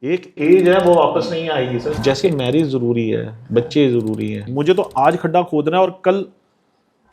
एक एज है वो वापस नहीं आएगी सर। जैसे मैरिज जरूरी है, बच्चे जरूरी हैं, मुझे तो आज खड्डा खोदना है और कल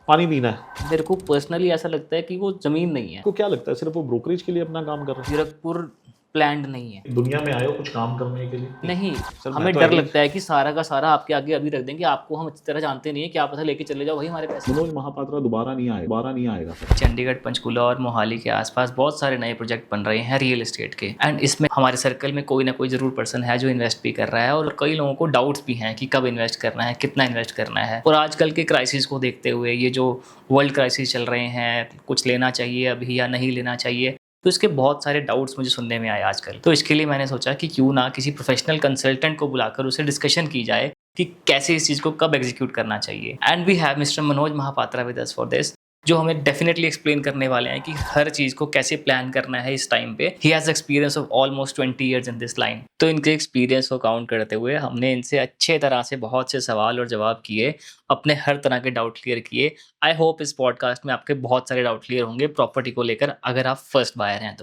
पानी पीना है। मेरे को पर्सनली ऐसा लगता है कि वो ज़मीन नहीं है। आपको क्या लगता है सिर्फ वो ब्रोकरेज के लिए अपना काम कर रहे जीरकपुर प्लैंड नहीं है। हैं? दुनिया में आए हो कुछ काम करने के लिए? नहीं, सर, मैं हमें तो डर अभी लगता है कि सारा का सारा आपके आगे अभी रख देंगे, आपको हम अच्छी तरह जानते नहीं है, क्या पता लेके चले जाओ वही हमारे पैसे। मनोज महापात्रा दोबारा नहीं आएगा सर। चंडीगढ़, पंचकूला और मोहाली के आसपास बहुत सारे नए प्रोजेक्ट बन रहे हैं रियल एस्टेट के, एंड इसमें हमारे सर्कल में कोई ना कोई ज़रूर पर्सन है जो इन्वेस्ट भी कर रहा है, और कई लोगों को डाउट्स भी हैं कि कब इन्वेस्ट करना है, कितना इन्वेस्ट करना है। और आजकल के क्राइसिस को देखते हुए, ये जो वर्ल्ड क्राइसिस चल रहे हैं, कुछ लेना चाहिए अभी या नहीं लेना चाहिए, तो इसके बहुत सारे डाउट्स मुझे सुनने में आए आजकल। तो इसके लिए मैंने सोचा कि क्यों ना किसी प्रोफेशनल कंसल्टेंट को बुलाकर उससे डिस्कशन की जाए कि कैसे इस चीज़ को कब एग्जीक्यूट करना चाहिए। And we have mister Manoj Mahapatra with us for this, जो हमें डेफिनेटली एक्सप्लेन करने वाले हैं कि हर चीज़ को कैसे प्लान करना है इस टाइम पे। He has experience of almost 20 years in this line. तो इनके एक्सपीरियंस को काउंट करते हुए हमने इनसे अच्छे तरह से बहुत से सवाल और जवाब किए, अपने हर तरह के डाउट क्लियर किए। आई होप इस पॉडकास्ट में आपके बहुत सारे डाउट क्लियर होंगे प्रॉपर्टी को लेकर, अगर आप फर्स्ट बायर हैं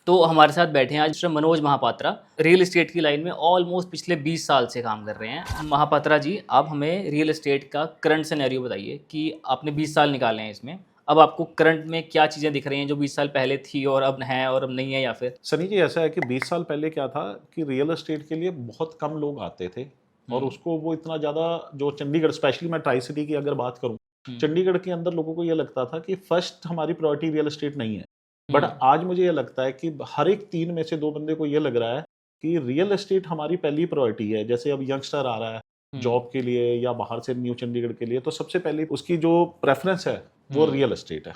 तो हमारे साथ बैठे हैं आज mister Manoj Mahapatra. Real estate की लाइन में ऑलमोस्ट पिछले 20 साल से काम कर रहे हैं। महापात्रा जी, आप हमें रियल एस्टेट का करंट सिनेरियो बताइए कि आपने 20 साल निकाले हैं इसमें, अब आपको करंट में क्या चीज़ें दिख रही हैं जो 20 साल पहले थी और अब हैं और अब नहीं है, या फिर? सनी जी, ऐसा है कि 20 साल पहले क्या था कि रियल एस्टेट के लिए बहुत कम लोग आते थे और उसको वो इतना ज़्यादा, जो चंडीगढ़, स्पेशली मैं ट्राई सिटी की अगर बात करूँ, चंडीगढ़ के अंदर लोगों को ये लगता था कि फर्स्ट हमारी प्रायोरिटी रियल एस्टेट नहीं है। बट आज मुझे ये लगता है कि हर एक 3 में से 2 बंदे को ये लग रहा है कि रियल एस्टेट हमारी पहली प्रायोरिटी है। जैसे अब यंगस्टर आ रहा है जॉब के लिए या बाहर से न्यू चंडीगढ़ के लिए, तो सबसे पहले उसकी जो प्रेफरेंस है वो रियल एस्टेट है।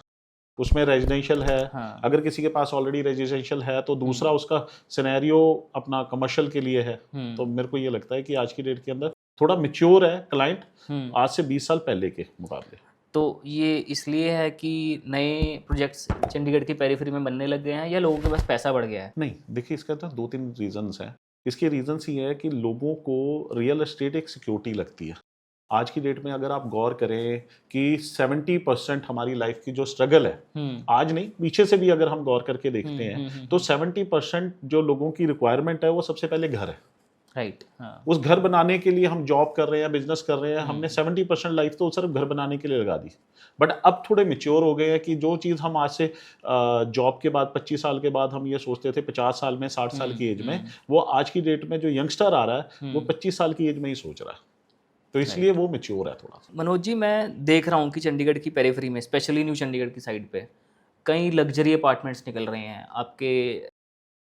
उसमें रेजिडेंशियल है, हाँ। अगर किसी के पास ऑलरेडी रेजिडेंशियल है तो दूसरा उसका सिनेरियो अपना कमर्शियल के लिए है। तो मेरे को ये लगता है कि आज की डेट के अंदर थोड़ा मैच्योर है क्लाइंट आज से 20 साल पहले के मुकाबले। तो ये इसलिए है कि नए प्रोजेक्ट्स चंडीगढ़ की पेरिफेरी में बनने लग गए हैं, या लोगों के पास पैसा बढ़ गया है? नहीं, देखिए, इसका तो 2-3 रीजंस हैं। इसके रीजंस ये है कि लोगों को रियल एस्टेट एक सिक्योरिटी लगती है। आज की डेट में अगर आप गौर करें कि 70% हमारी लाइफ की जो स्ट्रगल है, आज नहीं पीछे से भी अगर हम गौर करके देखते हैं तो 70% जो लोगों की रिक्वायरमेंट है वो सबसे पहले घर है। राइट। हाँ। उस घर बनाने के लिए हम जॉब कर रहे हैं, बिजनेस कर रहे हैं, हमने 70% लाइफ तो सिर्फ घर बनाने के लिए लगा दी। बट अब थोड़े मेच्योर हो गए हैं कि जो चीज़ हम आज से जॉब के बाद 25 साल के बाद हम ये सोचते थे 50 साल में, 60 साल की एज में, वो आज की डेट में जो यंगस्टर आ रहा है वो 25 साल की एज में ही सोच रहा है। तो इसलिए वो मेच्योर है थोड़ा सा। मनोज जी, मैं देख रहा हूँ कि चंडीगढ़ की पेरिफेरी में, स्पेशली न्यू चंडीगढ़ की साइड पे, कई लग्जरी अपार्टमेंट्स निकल रहे हैं आपके।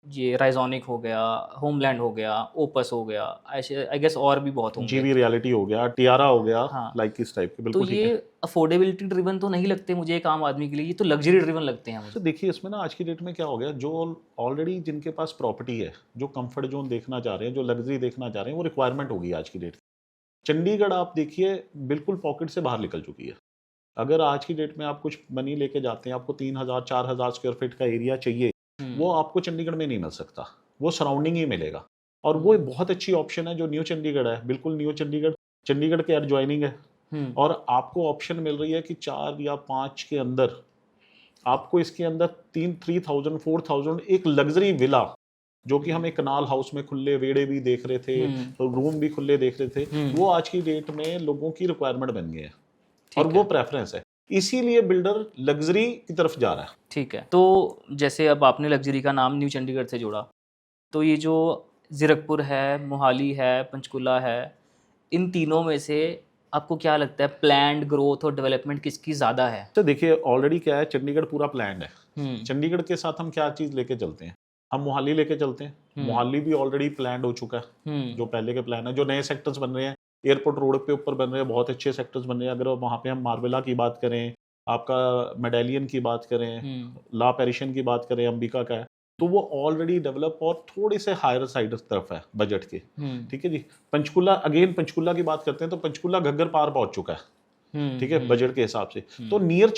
ये राइजोनिक हो गया, होमलैंड हो गया, ओपस हो गया, ऐसे आई गेस और भी बहुत होंगे। जीवी रियलिटी हो गया, टियारा हो गया, हाँ। लाइक इस टाइप के। तो बिल्कुल ठीक ये है। अफोर्डेबिलिटी ड्रिवन तो नहीं लगते मुझे एक आम आदमी के लिए, ये तो लग्जरी ड्रिवन लगते हैं मुझे। तो देखिए, इसमें ना आज की डेट में क्या हो गया, जो ऑलरेडी जिनके पास प्रॉपर्टी है, जो कंफर्ट जोन देखना चाह रहे हैं, जो लग्जरी देखना चाह रहे हैं, वो रिक्वायरमेंट होगी आज की डेट। चंडीगढ़ आप देखिए बिल्कुल पॉकेट से बाहर निकल चुकी है। अगर आज की डेट में आप कुछ मनी लेके जाते हैं, आपको 3000-4000 स्क्वायर फीट का एरिया चाहिए, वो आपको चंडीगढ़ में नहीं मिल सकता, वो सराउंडिंग ही मिलेगा। और वो एक बहुत अच्छी ऑप्शन है जो न्यू चंडीगढ़ है, बिल्कुल न्यू चंडीगढ़, चंडीगढ़ के एडजॉइनिंग है। और आपको ऑप्शन मिल रही है कि 4 या 5 के अंदर आपको इसके अंदर 3000-4000 एक लग्जरी विला, जो कि हम एक कनाल हाउस में खुले वेड़े भी देख रहे थे, रूम भी खुले देख रहे थे, वो आज की डेट में लोगों की रिक्वायरमेंट बन गए हैं और वो प्रेफरेंस है। इसीलिए बिल्डर लग्जरी की तरफ जा रहा है। ठीक है। तो जैसे अब आपने लग्जरी का नाम न्यू चंडीगढ़ से जोड़ा, तो ये जो जीरकपुर है, मोहाली है, पंचकुला है, इन तीनों में से आपको क्या लगता है प्लान्ड ग्रोथ और डेवलपमेंट किसकी ज़्यादा है? तो देखिए, ऑलरेडी क्या है, चंडीगढ़ पूरा प्लान्ड है। चंडीगढ़ के साथ हम क्या चीज़ लेके चलते हैं, हम मोहाली लेके चलते हैं। मोहाली भी ऑलरेडी प्लान्ड हो चुका है, जो पहले के प्लान है। जो नए सेक्टर्स बन रहे हैं, एयरपोर्ट रोड पे ऊपर बन रहे हैं, बहुत अच्छे सेक्टर्स बन रहे हैं। अगर वहाँ पे हम मार्वेला की बात करें, आपका मेडालियन की बात करें, ला पेरिशन की बात करें, अंबिका का है, तो वो ऑलरेडी डेवलप और थोड़े से हायर साइड तरफ है बजट के। ठीक है जी। पंचकुला, अगेन पंचकुला की बात करते हैं तो पंचकुला घग्गर पार पहुंच चुका है, ठीक है, बजट के हिसाब से। तो नियर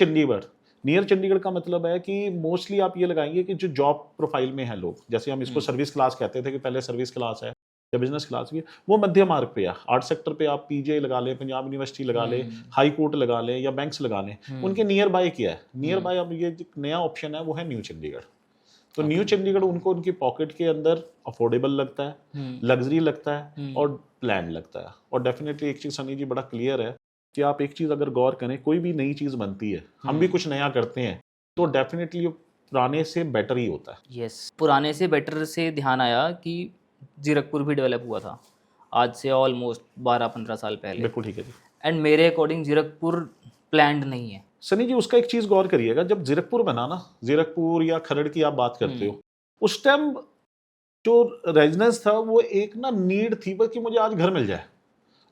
चंडीगढ़ का मतलब है कि मोस्टली आप ये लगाएंगे कि जो जॉब प्रोफाइल में है लोग, जैसे हम इसको सर्विस क्लास कहते थे कि पहले सर्विस क्लास है या बिजनेस क्लास भी, वो मध्य मार्ग पे है। आर्ट सेक्टर पे आप पीजे लगा लें, पंजाब यूनिवर्सिटी लगा लें, हाई कोर्ट लगा लें या बैंक्स लगा लें, उनके नियर बाय क्या है, नियर बाय अब ये नया ऑप्शन है वो है न्यू चंडीगढ़। तो न्यू चंडीगढ़ उनको उनकी पॉकेट के अंदर अफोर्डेबल लगता है, लग्जरी लगता है और प्लान लगता है। और डेफिनेटली एक चीज़ सनी जी बड़ा क्लियर है कि आप एक चीज़ अगर गौर करें, कोई भी नई चीज़ बनती है, हम भी कुछ नया करते हैं, तो डेफिनेटली पुराने से बेटर ही होता है। यस, पुराने से बेटर से ध्यान आया कि जीरकपुर भी डेवलप हुआ था आज से ऑलमोस्ट 12-15 साल पहले, बिल्कुल ठीक है जी। एंड मेरे अकॉर्डिंग जीरकपुर प्लान्ड नहीं है। सनी जी उसका एक चीज़ गौर करिएगा, जब जीरकपुर बना ना, जीरकपुर या खरड़ की आप बात करते हो, उस टाइम जो रेजिडेंस था वो एक ना नीड थी बस कि मुझे आज घर मिल जाए।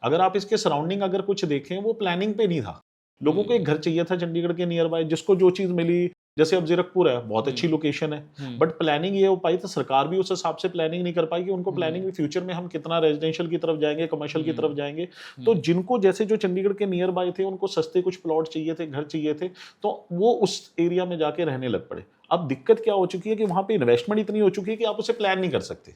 अगर आप इसके सराउंडिंग अगर कुछ देखें, वो प्लानिंग पे नहीं था। लोगों को एक घर चाहिए था चंडीगढ़ के नियर बाय, जिसको जो चीज़ मिली, जैसे अब जीरकपुर है, बहुत अच्छी लोकेशन है, बट प्लानिंग ये हो पाई तो सरकार भी उस हिसाब से प्लानिंग नहीं कर पाई कि उनको प्लानिंग भी फ्यूचर में हम कितना रेजिडेंशियल की तरफ जाएंगे, कमर्शियल की तरफ जाएंगे। तो जिनको जैसे जो चंडीगढ़ के नियर बाय थे, उनको सस्ते कुछ प्लॉट चाहिए थे, घर चाहिए थे, तो वो उस एरिया में जाके रहने लग पड़े। अब दिक्कत क्या हो चुकी है कि वहां पे इन्वेस्टमेंट इतनी हो चुकी है कि आप उसे प्लान नहीं कर सकते।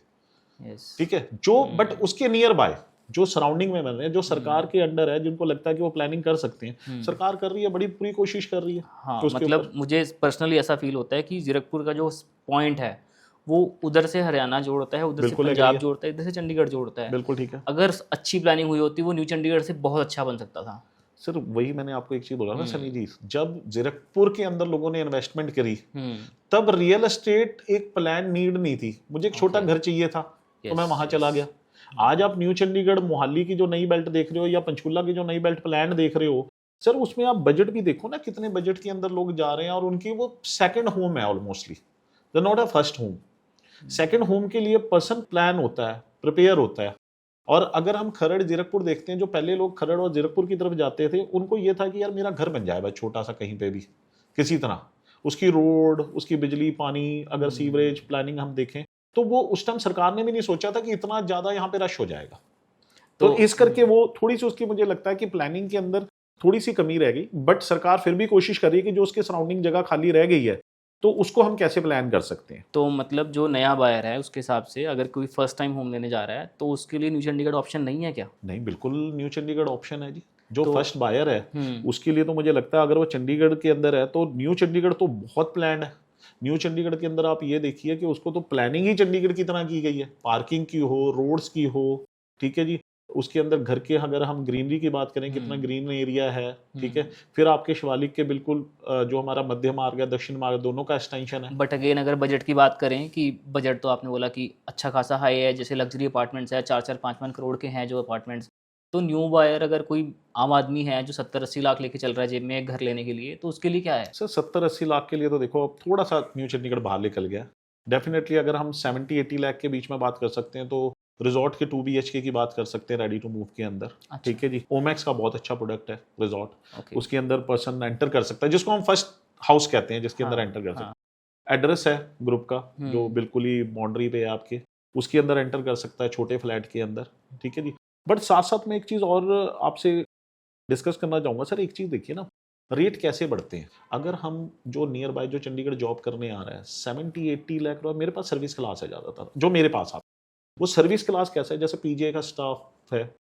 ठीक है, जो बट उसके नियर बाय जो सराउंडिंग में बन रहे हैं, जो सरकार के अंडर है, जिनको लगता है कि वो प्लानिंग कर सकते हैं, सरकार कर रही है, बड़ी पूरी कोशिश कर रही है। हाँ, मतलब मुझे पर्सनली ऐसा फील होता है कि जीरकपुर का जो पॉइंट है वो उधर से हरियाणा जोड़ता है, उधर से पंजाब जोड़ता है, इधर से चंडीगढ़ जोड़ता है। बिल्कुल ठीक है। अगर अच्छी प्लानिंग हुई होती वो न्यू चंडीगढ़ से बहुत अच्छा बन सकता था। सर वही मैंने आपको एक चीज बोला ना सनी जी, जब जीरकपुर के अंदर लोगों ने इन्वेस्टमेंट करी, तब रियल एस्टेट एक प्लान नीड नहीं थी। मुझे एक छोटा घर चाहिए था, तो मैं वहां चला गया। आज आप न्यू चंडीगढ़ मोहाली की जो नई बेल्ट देख रहे हो या पंचकुला की जो नई बेल्ट प्लान देख रहे हो, सर उसमें आप बजट भी देखो ना, कितने बजट के अंदर लोग जा रहे हैं, और उनकी वो सेकंड होम है almostly, the not a first home. Second home के लिए पर्सन प्लान होता है, प्रिपेयर होता है। और अगर हम खरड़ जीरकपुर देखते हैं, जो पहले लोग खरड़ और जीरकपुर की तरफ जाते थे, उनको ये था कि यार मेरा घर बन जाए बस छोटा सा, कहीं पे भी किसी तरह, उसकी रोड, उसकी बिजली, पानी, अगर सीवरेज प्लानिंग हम देखें, तो वो उस टाइम सरकार ने भी नहीं सोचा था कि इतना ज्यादा यहाँ पे रश हो जाएगा। तो इस करके वो थोड़ी सी उसकी, मुझे लगता है कि प्लानिंग के अंदर थोड़ी सी कमी रह गई, बट सरकार फिर भी कोशिश कर रही है कि जो उसके सराउंडिंग जगह खाली रह गई है, तो उसको हम कैसे प्लान कर सकते हैं। तो मतलब जो नया बायर है उसके हिसाब से अगर कोई फर्स्ट टाइम होम लेने जा रहा है, तो उसके लिए न्यू चंडीगढ़ ऑप्शन नहीं है क्या? नहीं, बिल्कुल न्यू चंडीगढ़ ऑप्शन है जी। जो फर्स्ट बायर है उसके लिए तो मुझे लगता है, अगर वो चंडीगढ़ के अंदर है तो न्यू चंडीगढ़ तो बहुत प्लान्ड है। न्यू चंडीगढ़ के अंदर आप ये देखिए कि उसको तो प्लानिंग ही चंडीगढ़ की तरह की गई है, पार्किंग की हो, रोड्स की हो, ठीक है जी। उसके अंदर घर के, अगर हम ग्रीनरी की बात करें, कितना ग्रीन एरिया है, ठीक है। फिर आपके शिवालिक के बिल्कुल जो हमारा मध्य मार्ग है, दक्षिण मार्ग, दोनों का एक्सटेंशन है। बट अगेन अगर बजट की बात करें, कि बजट तो आपने बोला कि अच्छा खासा हाई है, जैसे लग्जरी अपार्टमेंट्स है, 4-5 करोड़ के हैं जो अपार्टमेंट्स, तो न्यू बायर अगर कोई आम आदमी है जो 70-80 लाख लेके चल रहा है जेब में एक घर लेने के लिए, तो उसके लिए क्या है? सर 70-80 लाख के लिए तो देखो अब थोड़ा सा न्यू चंडीगढ़ बाहर निकल गया। डेफिनेटली अगर हम 70-80 लाख के बीच में बात कर सकते हैं, तो रिजॉर्ट के 2 BHK की बात कर सकते हैं रेडी टू मूव के अंदर। अच्छा। ठीक है जी, ओमैक्स का बहुत अच्छा प्रोडक्ट है रिजॉर्ट। उसके अंदर पर्सन एंटर कर सकता है, जिसको हम फर्स्ट हाउस कहते हैं, जिसके अंदर एंटर कर सकते हैं। एड्रेस है ग्रुप का जो बिल्कुल ही बाउंड्री पे है आपके, उसके अंदर एंटर कर सकता है, छोटे फ्लैट के अंदर। ठीक है जी। बट साथ साथ में एक चीज़ और आपसे डिस्कस करना चाहूँगा सर। एक चीज़ देखिए ना, रेट कैसे बढ़ते हैं। अगर हम जो नियर बाय जो चंडीगढ़ जॉब करने आ रहा है, 70-80 लाख रुपये, मेरे पास सर्विस क्लास है ज़्यादातर जो मेरे पास आता, वो सर्विस क्लास कैसा है, जैसे पीजीआई का स्टाफ है,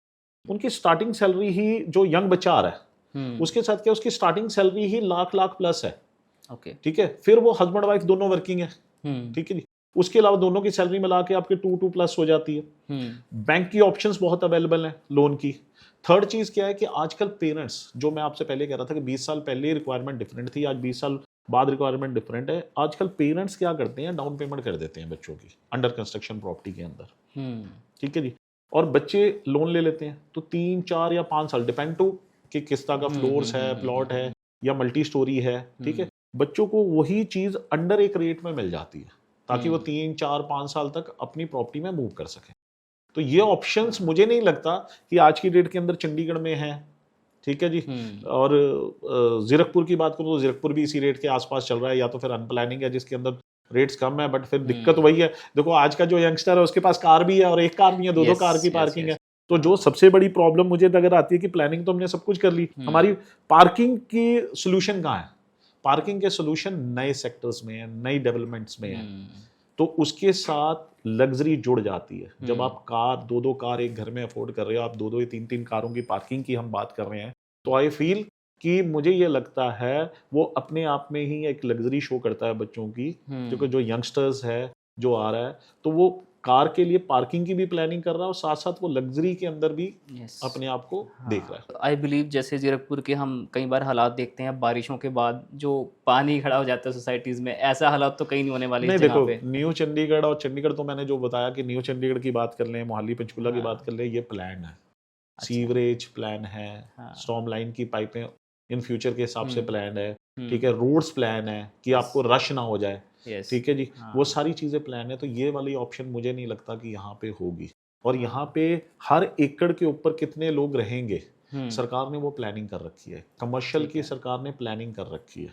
उनकी स्टार्टिंग सैलरी ही, जो यंग बच्चा आ रहा है उसके साथ क्या, उसकी स्टार्टिंग सैलरी ही लाख प्लस है। ओके, ठीक है। फिर वो हस्बैंड वाइफ दोनों वर्किंग है, ठीक है जी। उसके अलावा दोनों की सैलरी मिला के आपके 2 प्लस हो जाती है। बैंक की ऑप्शंस बहुत अवेलेबल हैं लोन की। थर्ड चीज क्या है कि आजकल पेरेंट्स, जो मैं आपसे पहले कह रहा था कि 20 साल पहले रिक्वायरमेंट डिफरेंट थी, आज 20 साल बाद रिक्वायरमेंट डिफरेंट है। आजकल पेरेंट्स क्या करते हैं, डाउन पेमेंट कर देते हैं बच्चों की अंडर कंस्ट्रक्शन प्रॉपर्टी के अंदर। ठीक है जी। और बच्चे लोन ले लेते हैं, तो 3, 4 या 5 साल, डिपेंड टू कि किस तरह का फ्लोर्स है, प्लॉट है या मल्टी स्टोरी है। ठीक है। बच्चों को वही चीज अंडर एक रेट में मिल जाती है, ताकि वो 3, 4, 5 साल तक अपनी प्रॉपर्टी में मूव कर सकें। तो ये ऑप्शंस मुझे नहीं लगता कि आज की डेट के अंदर चंडीगढ़ में है। ठीक है जी। और जीरकपुर की बात करूँ तो जीरकपुर भी इसी रेट के आसपास चल रहा है, या तो फिर अनप्लानिंग है जिसके अंदर रेट्स कम है। बट फिर दिक्कत वही है, देखो आज का जो यंगस्टर है उसके पास कार भी है, और एक कार नहीं है, 2 कार की पार्किंग है। तो जो सबसे बड़ी प्रॉब्लम मुझे नजर आती है कि प्लानिंग तो हमने सब कुछ कर ली, हमारी पार्किंग की सोल्यूशन कहाँ है। पार्किंग के सोल्यूशन नए सेक्टर्स में है, नई डेवलपमेंट्स में है, तो उसके साथ लग्जरी जुड़ जाती है। जब आप कार, 2 कार एक घर में अफोर्ड कर रहे हो, आप 2 या 3 कारों की पार्किंग की हम बात कर रहे हैं, तो आई फील कि मुझे ये लगता है वो अपने आप में ही एक लग्जरी शो करता है बच्चों की, क्योंकि जो यंगस्टर्स है जो आ रहा है तो वो कार के लिए पार्किंग की भी प्लानिंग कर रहा है और साथ साथ वो लग्जरी के अंदर भी अपने आप को देख रहा है। आई बिलीव जैसे जीरकपुर के हम कई बार हालात देखते हैं बारिशों के बाद जो पानी खड़ा हो जाता है सोसाइटीज़ में, ऐसा हालात तो कहीं नहीं होने वाले नहीं इस जगह देखो, पे। न्यू चंडीगढ़ और चंडीगढ़ तो मैंने जो बताया कि न्यू चंडीगढ़ की बात कर लें, मोहाली पंचकूला की बात कर लें, ये प्लान है, सीवरेज प्लान है, स्टॉर्म लाइन की पाइपें इन फ्यूचर के हिसाब से प्लान है, ठीक है, रोड्स प्लान है कि आपको रश ना हो जाए, ठीक है जी, वो सारी चीज़ें प्लान है। तो ये वाली ऑप्शन मुझे नहीं लगता कि यहाँ पे होगी। और यहाँ पे हर एकड़ के ऊपर कितने लोग रहेंगे, सरकार ने वो प्लानिंग कर रखी है, कमर्शियल की सरकार ने प्लानिंग कर रखी है।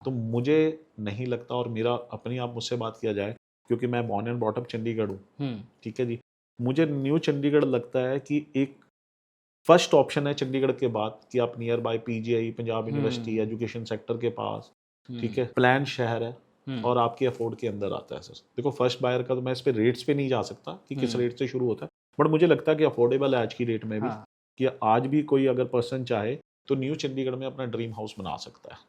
तो मुझे नहीं लगता, और मेरा अपनी आप मुझसे बात किया जाए क्योंकि मैं born and brought up Chandigarh हूँ, ठीक है जी, मुझे न्यू चंडीगढ़ लगता है कि एक फर्स्ट ऑप्शन है चंडीगढ़ के बाद कि आप near by PGI, Punjab university, education sector के पास, ठीक है, प्लान शहर है और आपके अफोर्ड के अंदर आता है। सर देखो, फर्स्ट बायर का तो मैं इस पे रेट्स पे नहीं जा सकता कि किस रेट से शुरू होता है, बट मुझे लगता है कि अफोर्डेबल है आज की डेट में भी, कि आज भी कोई अगर पर्सन चाहे तो न्यू चंडीगढ़ में अपना ड्रीम हाउस बना सकता है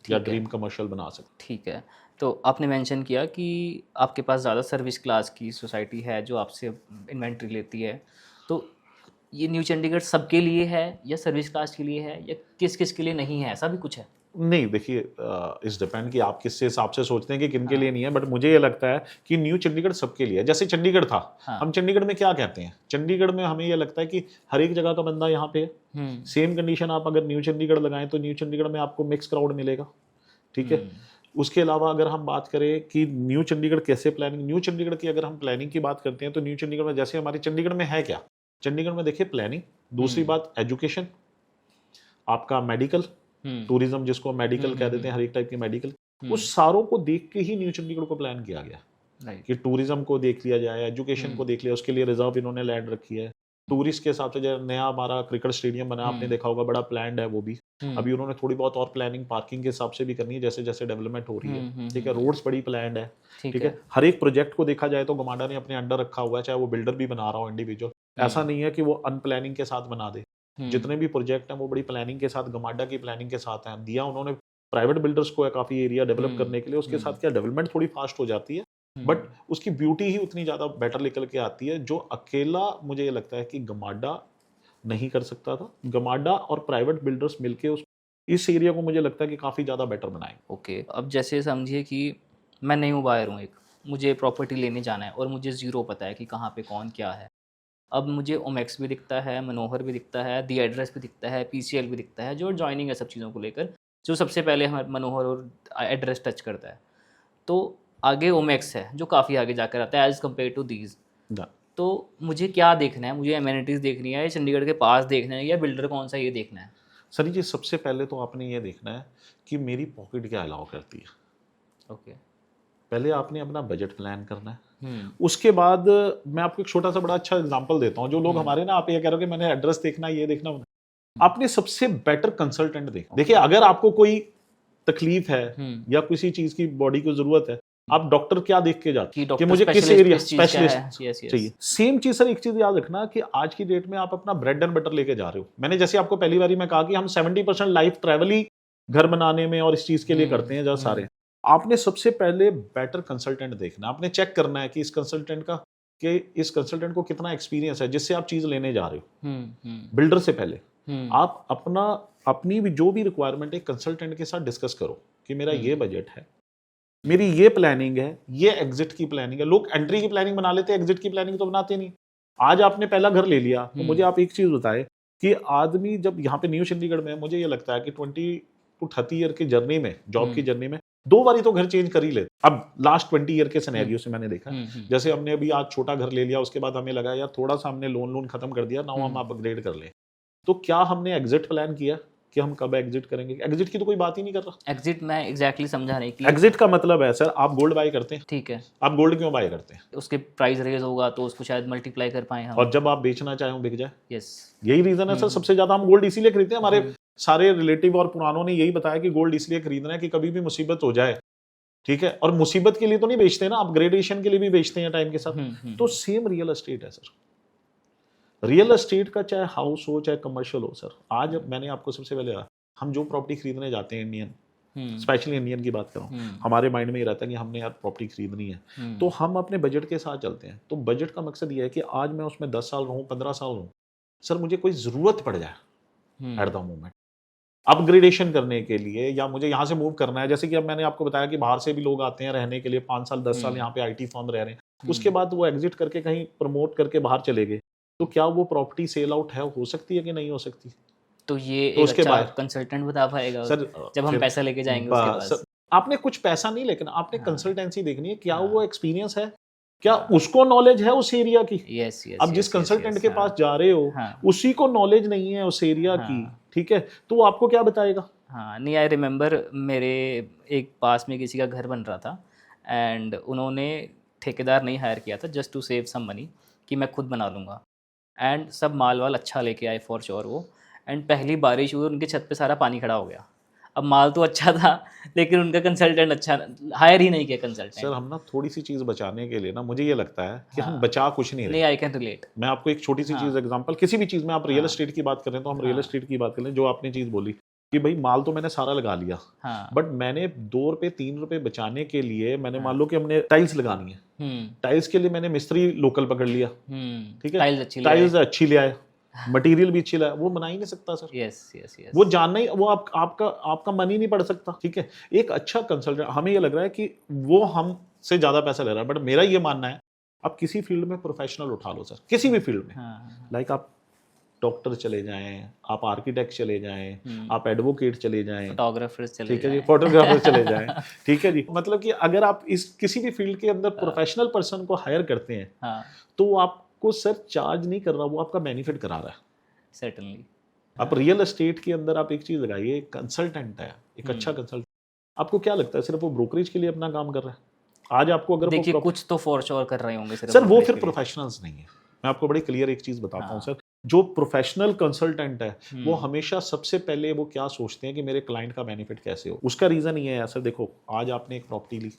या ड्रीम कमर्शियल बना सकता है। ठीक है, तो आपने मेंशन किया कि आपके पास ज़्यादा सर्विस क्लास की सोसाइटी है जो आपसे इन्वेंट्री लेती है, तो ये न्यू चंडीगढ़ सबके लिए है या सर्विस क्लास के लिए है या किस किस के लिए नहीं है, ऐसा भी कुछ है? नहीं देखिए, इस डिपेंड कि आप किस हिसाब से सोचते हैं कि किन के लिए नहीं है, बट मुझे ये लगता है कि न्यू चंडीगढ़ सबके लिए है। जैसे चंडीगढ़ था, हम चंडीगढ़ में क्या कहते हैं, चंडीगढ़ में हमें ये लगता है कि हर एक जगह का बंदा यहाँ पे है। सेम कंडीशन आप अगर न्यू चंडीगढ़ लगाएं तो न्यू चंडीगढ़ में आपको मिक्स क्राउड मिलेगा, ठीक है। उसके अलावा अगर हम बात करें कि न्यू चंडीगढ़ कैसे प्लानिंग, न्यू चंडीगढ़ की अगर हम प्लानिंग की बात करते हैं तो न्यू चंडीगढ़ में जैसे हमारे चंडीगढ़ में है क्या, चंडीगढ़ में देखिए प्लानिंग, दूसरी बात एजुकेशन, आपका मेडिकल, टूरिज्म जिसको मेडिकल कह देते हैं, हर एक टाइप की मेडिकल, उस सारों को देख के ही न्यू चंडीगढ़ को प्लान किया गया कि टूरिज्म को देख लिया जाए, एजुकेशन को देख लिया, उसके लिए रिजर्व इन्होंने लैंड रखी है। टूरिस्ट के हिसाब से जो नया हमारा क्रिकेट स्टेडियम बना, आपने देखा होगा, बड़ा प्लान है वो भी। अभी उन्होंने थोड़ी बहुत और प्लानिंग पार्किंग के हिसाब से भी करनी है जैसे जैसे डेवलपमेंट हो रही है, ठीक है। रोड्स बड़ी प्लान है, ठीक है। हर एक प्रोजेक्ट को देखा जाए तो गमाडा ने अपने अंडर रखा हुआ है, चाहे वो बिल्डर भी बना रहा हो इंडिविजुअल, ऐसा नहीं है कि वो अनप्लानिंग के साथ बना दे। जितने भी प्रोजेक्ट हैं वो बड़ी प्लानिंग के साथ, गमाडा की प्लानिंग के साथ हैं। दिया उन्होंने प्राइवेट बिल्डर्स को है काफी एरिया डेवलप करने के लिए, उसके साथ क्या डेवलपमेंट थोड़ी फास्ट हो जाती है, बट उसकी ब्यूटी ही उतनी ज्यादा बेटर निकल के आती है, जो अकेला मुझे ये लगता है कि गमाडा नहीं कर सकता था। गमाडा और प्राइवेट बिल्डर्स मिलके इस एरिया को मुझे लगता है कि काफी ज्यादा बेटर बनाए। ओके, अब जैसे समझिए कि मैं न्यू बायर हूँ, एक मुझे प्रॉपर्टी लेने जाना है और मुझे ज़ीरो पता है कि कहाँ पे कौन क्या है। अब मुझे ओमेक्स भी दिखता है, मनोहर भी दिखता है, दी एड्रेस भी दिखता है, पीसीएल भी दिखता है, जो जॉइनिंग है सब चीज़ों को लेकर, जो सबसे पहले हमारे मनोहर और एड्रेस टच करता है। तो आगे ओमेक्स है जो काफ़ी आगे जाकर आता है एज़ कम्पेयर टू दीज। तो मुझे क्या देखना है, मुझे एमेनिटीज़ देखनी है या चंडीगढ़ के पास देखना है या बिल्डर कौन सा ये देखना है? सर जी, सबसे पहले तो आपने ये देखना है कि मेरी पॉकेट क्या अलाउ करती है। ओके, पहले आपने अपना बजट प्लान करना है। उसके बाद मैं आपको एक छोटा सा बड़ा अच्छा एग्जांपल देता हूँ। जो लोग हमारे ना, आप ये कह रहे हो कि मैंने एड्रेस देखना, ये देखना, आपने सबसे बेटर कंसल्टेंट देखा। देखिए, अगर आपको कोई तकलीफ है या किसी चीज की बॉडी को जरूरत है, आप डॉक्टर क्या देख के जाते हैं कि मुझे किस एरिया स्पेशलिस्ट चाहिए। सेम चीज सर, एक चीज याद रखना कि आज की डेट में आप अपना ब्रेड एंड बटर लेके जा रहे हो। मैंने जैसे आपको पहली बार में कहा कि हम 70% लाइफ ट्रैवल ही घर बनाने में और इस चीज के लिए करते हैं, जहाँ सारे आपने सबसे पहले बेटर कंसल्टेंट देखना। आपने चेक करना है कि इस कंसल्टेंट को कितना एक्सपीरियंस है जिससे आप चीज लेने जा रहे हो। बिल्डर से पहले आप अपनी भी जो भी रिक्वायरमेंट है कंसल्टेंट के साथ डिस्कस करो कि मेरा ये बजट है, मेरी ये प्लानिंग है, ये एग्जिट की प्लानिंग है। लोग एंट्री की प्लानिंग बना लेते हैं, एग्जिट की प्लानिंग तो बनाते नहीं। आज आपने पहला घर ले लिया तो मुझे आप एक चीज बताएं कि आदमी जब यहाँ पे न्यू चंडीगढ़ में, मुझे ये लगता है कि 20 to 30 ईयर की जर्नी में, जॉब की जर्नी में 2 बारी तो घर चेंज कर ही लेते। अब लास्ट 20 ईयर के सिनेरियो से मैंने देखा, जैसे हमने अभी आज छोटा घर ले लिया, उसके बाद हमें लगा यार थोड़ा सा हमने लोन खत्म कर दिया, नाउ हम अपग्रेड कर ले। तो क्या हमने एग्जिट प्लान किया कि हम कब एग्जिट करेंगे? एग्जिट की तो कोई बात ही नहीं कर रहा। एग्जिट मैं एग्जैक्टली समझा नहीं कि एग्जिट का मतलब है सर, आप गोल्ड बाय करते हैं, ठीक है, आप गोल्ड क्यों बाय करते हैं? उसके प्राइस रेज होगा तो उसको शायद मल्टीप्लाई कर पाए हम, और जब आप बेचना चाहें बिक जाए। यस, यही रीजन है सर। सबसे ज्यादा हम गोल्ड इसीलिए खरीदते हैं, हमारे सारे रिलेटिव और पुरानों ने यही बताया कि गोल्ड इसलिए खरीदना है कि कभी भी मुसीबत हो जाए, ठीक है। और मुसीबत के लिए तो नहीं बेचते ना, अपग्रेडेशन के लिए भी बेचते हैं टाइम के साथ। तो सेम रियल एस्टेट है सर। रियल एस्टेट का चाहे हाउस हो चाहे कमर्शियल हो सर, आज मैंने आपको सबसे पहले हम जो प्रॉपर्टी खरीदने जाते हैं इंडियन, स्पेशली इंडियन की बात कर रहा हूँ, हमारे माइंड में ये रहता है कि हमने यार प्रॉपर्टी खरीदनी है, तो हम अपने बजट के साथ चलते हैं। तो बजट का मकसद ये है कि आज मैं उसमें 10 साल रहूँ, 15 साल रहूँ, सर मुझे कोई ज़रूरत पड़ जाए एट द मोमेंट अपग्रेडेशन करने के लिए, या मुझे यहाँ से मूव करना है। जैसे कि अब मैंने आपको बताया कि बाहर से भी लोग आते हैं रहने के लिए, 5 साल 10 साल यहाँ पे IT फर्म रह रहे हैं, उसके बाद वो एग्जिट करके कहीं प्रमोट करके बाहर चले गए, तो क्या वो प्रॉपर्टी सेल आउट है, हो सकती है कि नहीं हो सकती? तो ये तो एक उसके अच्छा बाद कंसल्टेंट बता पाएगा सर जब हम फिर पैसा लेके जाएंगे उसके पास। सर, आपने कुछ पैसा नहीं, लेकिन आपने हाँ। कंसल्टेंसी देखनी है, क्या हाँ। वो एक्सपीरियंस है, क्या हाँ। उसको नॉलेज है उस एरिया की। यस यस अब जिस कंसल्टेंट के पास जा रहे हो हाँ। उसी को नॉलेज नहीं है उस एरिया की, हाँ। ठीक है, तो वो आपको क्या बताएगा? हाँ नहीं, आई रिमेंबर मेरे एक पास में किसी का घर बन रहा था एंड उन्होंने ठेकेदार नहीं हायर किया था just to save some money कि मैं खुद बना लूँगा, एंड सब माल वाल अच्छा लेके आए फॉर श्योर वो, एंड पहली बारिश हुई उनके छत पे सारा पानी खड़ा हो गया। अब माल तो अच्छा था लेकिन उनका कंसल्टेंट अच्छा हायर ही नहीं किया कंसल्टेंट। सर हम ना थोड़ी सी चीज़ बचाने के लिए ना, मुझे ये लगता है कि हम हाँ। बचा कुछ नहीं नहीं, रहे। I can relate. मैं आपको एक छोटी सी हाँ। चीज़ एग्जांपल, किसी भी चीज़ में आप रियल हाँ। एस्टेट की बात करें तो हम रियल हाँ। एस्टेट की बात करें, जो आपने चीज़ बोली कि भाई माल तो मैंने सारा लगा लिया, हाँ। बट मैंने 2 रुपए 3 रुपए बचाने के लिए मैंने हाँ। मान लो कि हमने टाइल्स लगानी है, टाइल्स के लिए मैंने मिस्त्री लोकल पकड़ लिया, ठीक है, टाइल्स अच्छी ले आए, मटेरियल भी अच्छी लाया, वो बना ही नहीं सकता सर। Yes yes yes. वो जानना ही, वो आपका मन ही नहीं पड़ सकता, ठीक है। एक अच्छा कंसल्टेंट, हमें ये लग रहा है कि वो हमसे ज्यादा पैसा ले रहा है, बट मेरा ये मानना है आप किसी फील्ड में प्रोफेशनल उठा लो सर, किसी भी फील्ड में, लाइक आप डॉक्टर चले जाएं, आप आर्किटेक्ट चले जाएं, आप एडवोकेट चले जाएं, फोटोग्राफर्स चले ठीक है जी, जाएं। फोटोग्राफर चले जाएं, ठीक है जी। मतलब कि अगर आप इस किसी भी फील्ड के अंदर प्रोफेशनल पर्सन को हायर करते हैं, तो वो आपको सर चार्ज नहीं कर रहा, वो आपका बेनिफिट करा रहा है। सर्टेनली। आप रियल एस्टेट के अंदर आप एक चीज लगाइए, कंसल्टेंट है, एक अच्छा कंसल्टेंट, आपको क्या लगता है सिर्फ वो ब्रोकरेज के लिए अपना काम कर रहा है? आज आपको अगर देखिए कुछ तो फॉर श्योर कर रहे होंगे सिर्फ सर, वो brokerage फिर के लिए। प्रोफेशनल्स नहीं है। मैं आपको बड़ी क्लियर एक चीज बताता हूँ हाँ। सर, जो प्रोफेशनल कंसल्टेंट है वो हमेशा सबसे पहले वो क्या सोचते हैं कि मेरे क्लाइंट का बेनिफिट कैसे हो। उसका रीजन ये है सर, देखो आज आपने एक प्रॉपर्टी ली,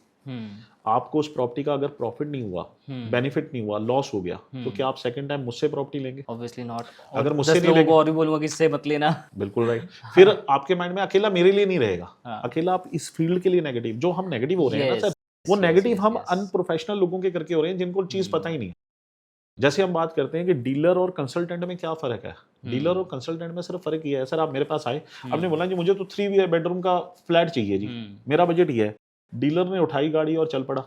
आपको उस प्रॉपर्टी का अगर प्रॉफिट नहीं हुआ, बेनिफिट नहीं हुआ, लॉस हो गया, तो क्या आप सेकंड टाइम मुझसे प्रॉपर्टी लेंगे? Obviously not. अगर मुझसे नहीं लेंगे और भी बोलूंगा कि इससे मत लेना। बिल्कुल राइट। फिर आपके माइंड में अकेला मेरे लिए नहीं रहेगा, हाँ। अकेला आप इस फील्ड के लिए नेगेटिव, जो हम नेगेटिव हो रहे हैं ना Yes, सर, वो yes, नेगेटिव yes, हम yes. अनप्रोफेशनल लोगों के करके हो रहे हैं जिनको चीज पता ही नहीं है। जैसे हम बात करते हैं कि डीलर और कंसल्टेंट में क्या फर्क है, डीलर और कंसल्टेंट में सिर्फ फर्क ये है सर, आप मेरे पास आए, आपने बोला जी मुझे तो 3 बेडरूम का फ्लैट चाहिए जी, मेरा बजट ये है, डीलर ने उठाई गाड़ी और चल पड़ा,